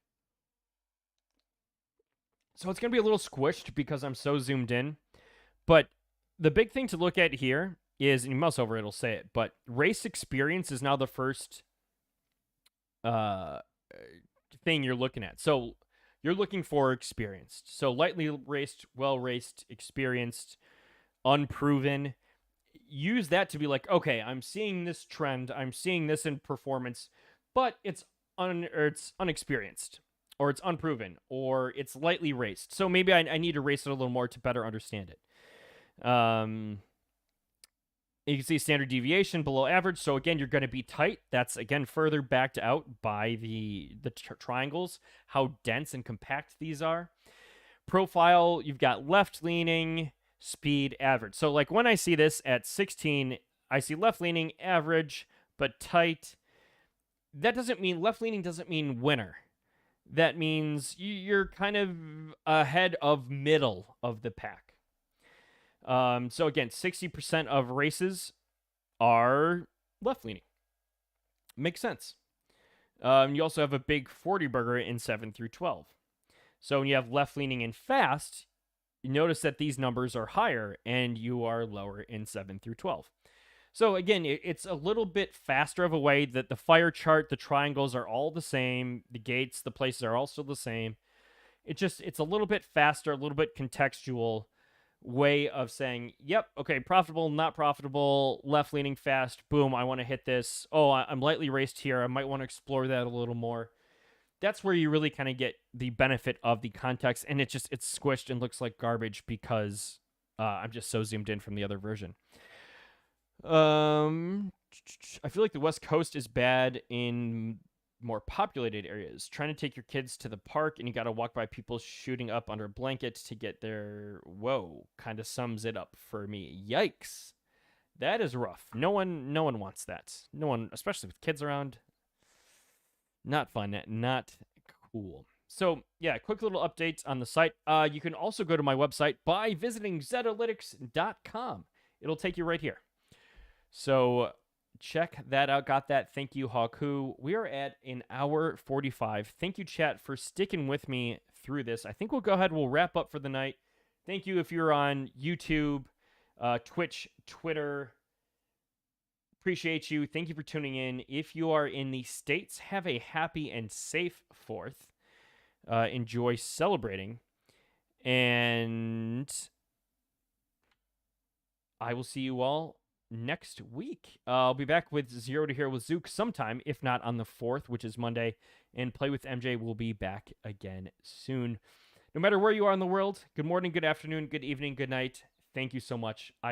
So it's going to be a little squished because I'm so zoomed in. But the big thing to look at here is, and you mouse over, it'll say it, but race experience is now the first thing you're looking at. So you're looking for experienced. So lightly raced, well-raced, experienced, unproven. Use that to be like, okay, I'm seeing this trend. I'm seeing this in performance, but it's unexperienced. or it's unproven, or it's lightly raced. So maybe I need to race it a little more to better understand it. You can see standard deviation below average. So again, you're going to be tight. That's again further backed out by the triangles, how dense and compact these are. Profile, you've got left leaning, speed, average. So like when I see this at 16, I see left leaning, average, but tight. That doesn't mean left leaning doesn't mean winner. That means you're kind of ahead of middle of the pack. So again, 60% of races are left leaning. Makes sense. You also have a big 40 burger in 7 through 12. So when you have left leaning and fast, you notice that these numbers are higher and you are lower in 7 through 12. So again, it's a little bit faster of a way that the fire chart, the triangles are all the same. The gates, the places are all still the same. It's a little bit faster, a little bit contextual way of saying, yep, okay, profitable, not profitable, left leaning fast, boom, I want to hit this. Oh, I'm lightly raced here. I might want to explore that a little more. That's where you really kind of get the benefit of the context, and it's squished and looks like garbage because I'm just so zoomed in from the other version. I feel like the West Coast is bad in more populated areas. Trying to take your kids to the park and you got to walk by people shooting up under blankets to get there. Whoa, kind of sums it up for me. Yikes. That is rough. No one wants that. No one, especially with kids around. Not fun. Not cool. So, yeah, quick little updates on the site. You can also go to my website by visiting zetalytics.com. It'll take you right here. So check that out. Got that. Thank you, Haku. We are at an hour 45. Thank you, chat, for sticking with me through this. I think we'll go ahead. We'll wrap up for the night. Thank you if you're on YouTube, Twitch, Twitter. Appreciate you. Thank you for tuning in. If you are in the States, have a happy and safe 4th. Enjoy celebrating. And I will see you all next week. I'll be back with Zero to Hero with Zook sometime, if not on the 4th, which is Monday. And Play with MJ will be back again soon. No matter where you are in the world, good morning, good afternoon, good evening, good night. Thank you so much.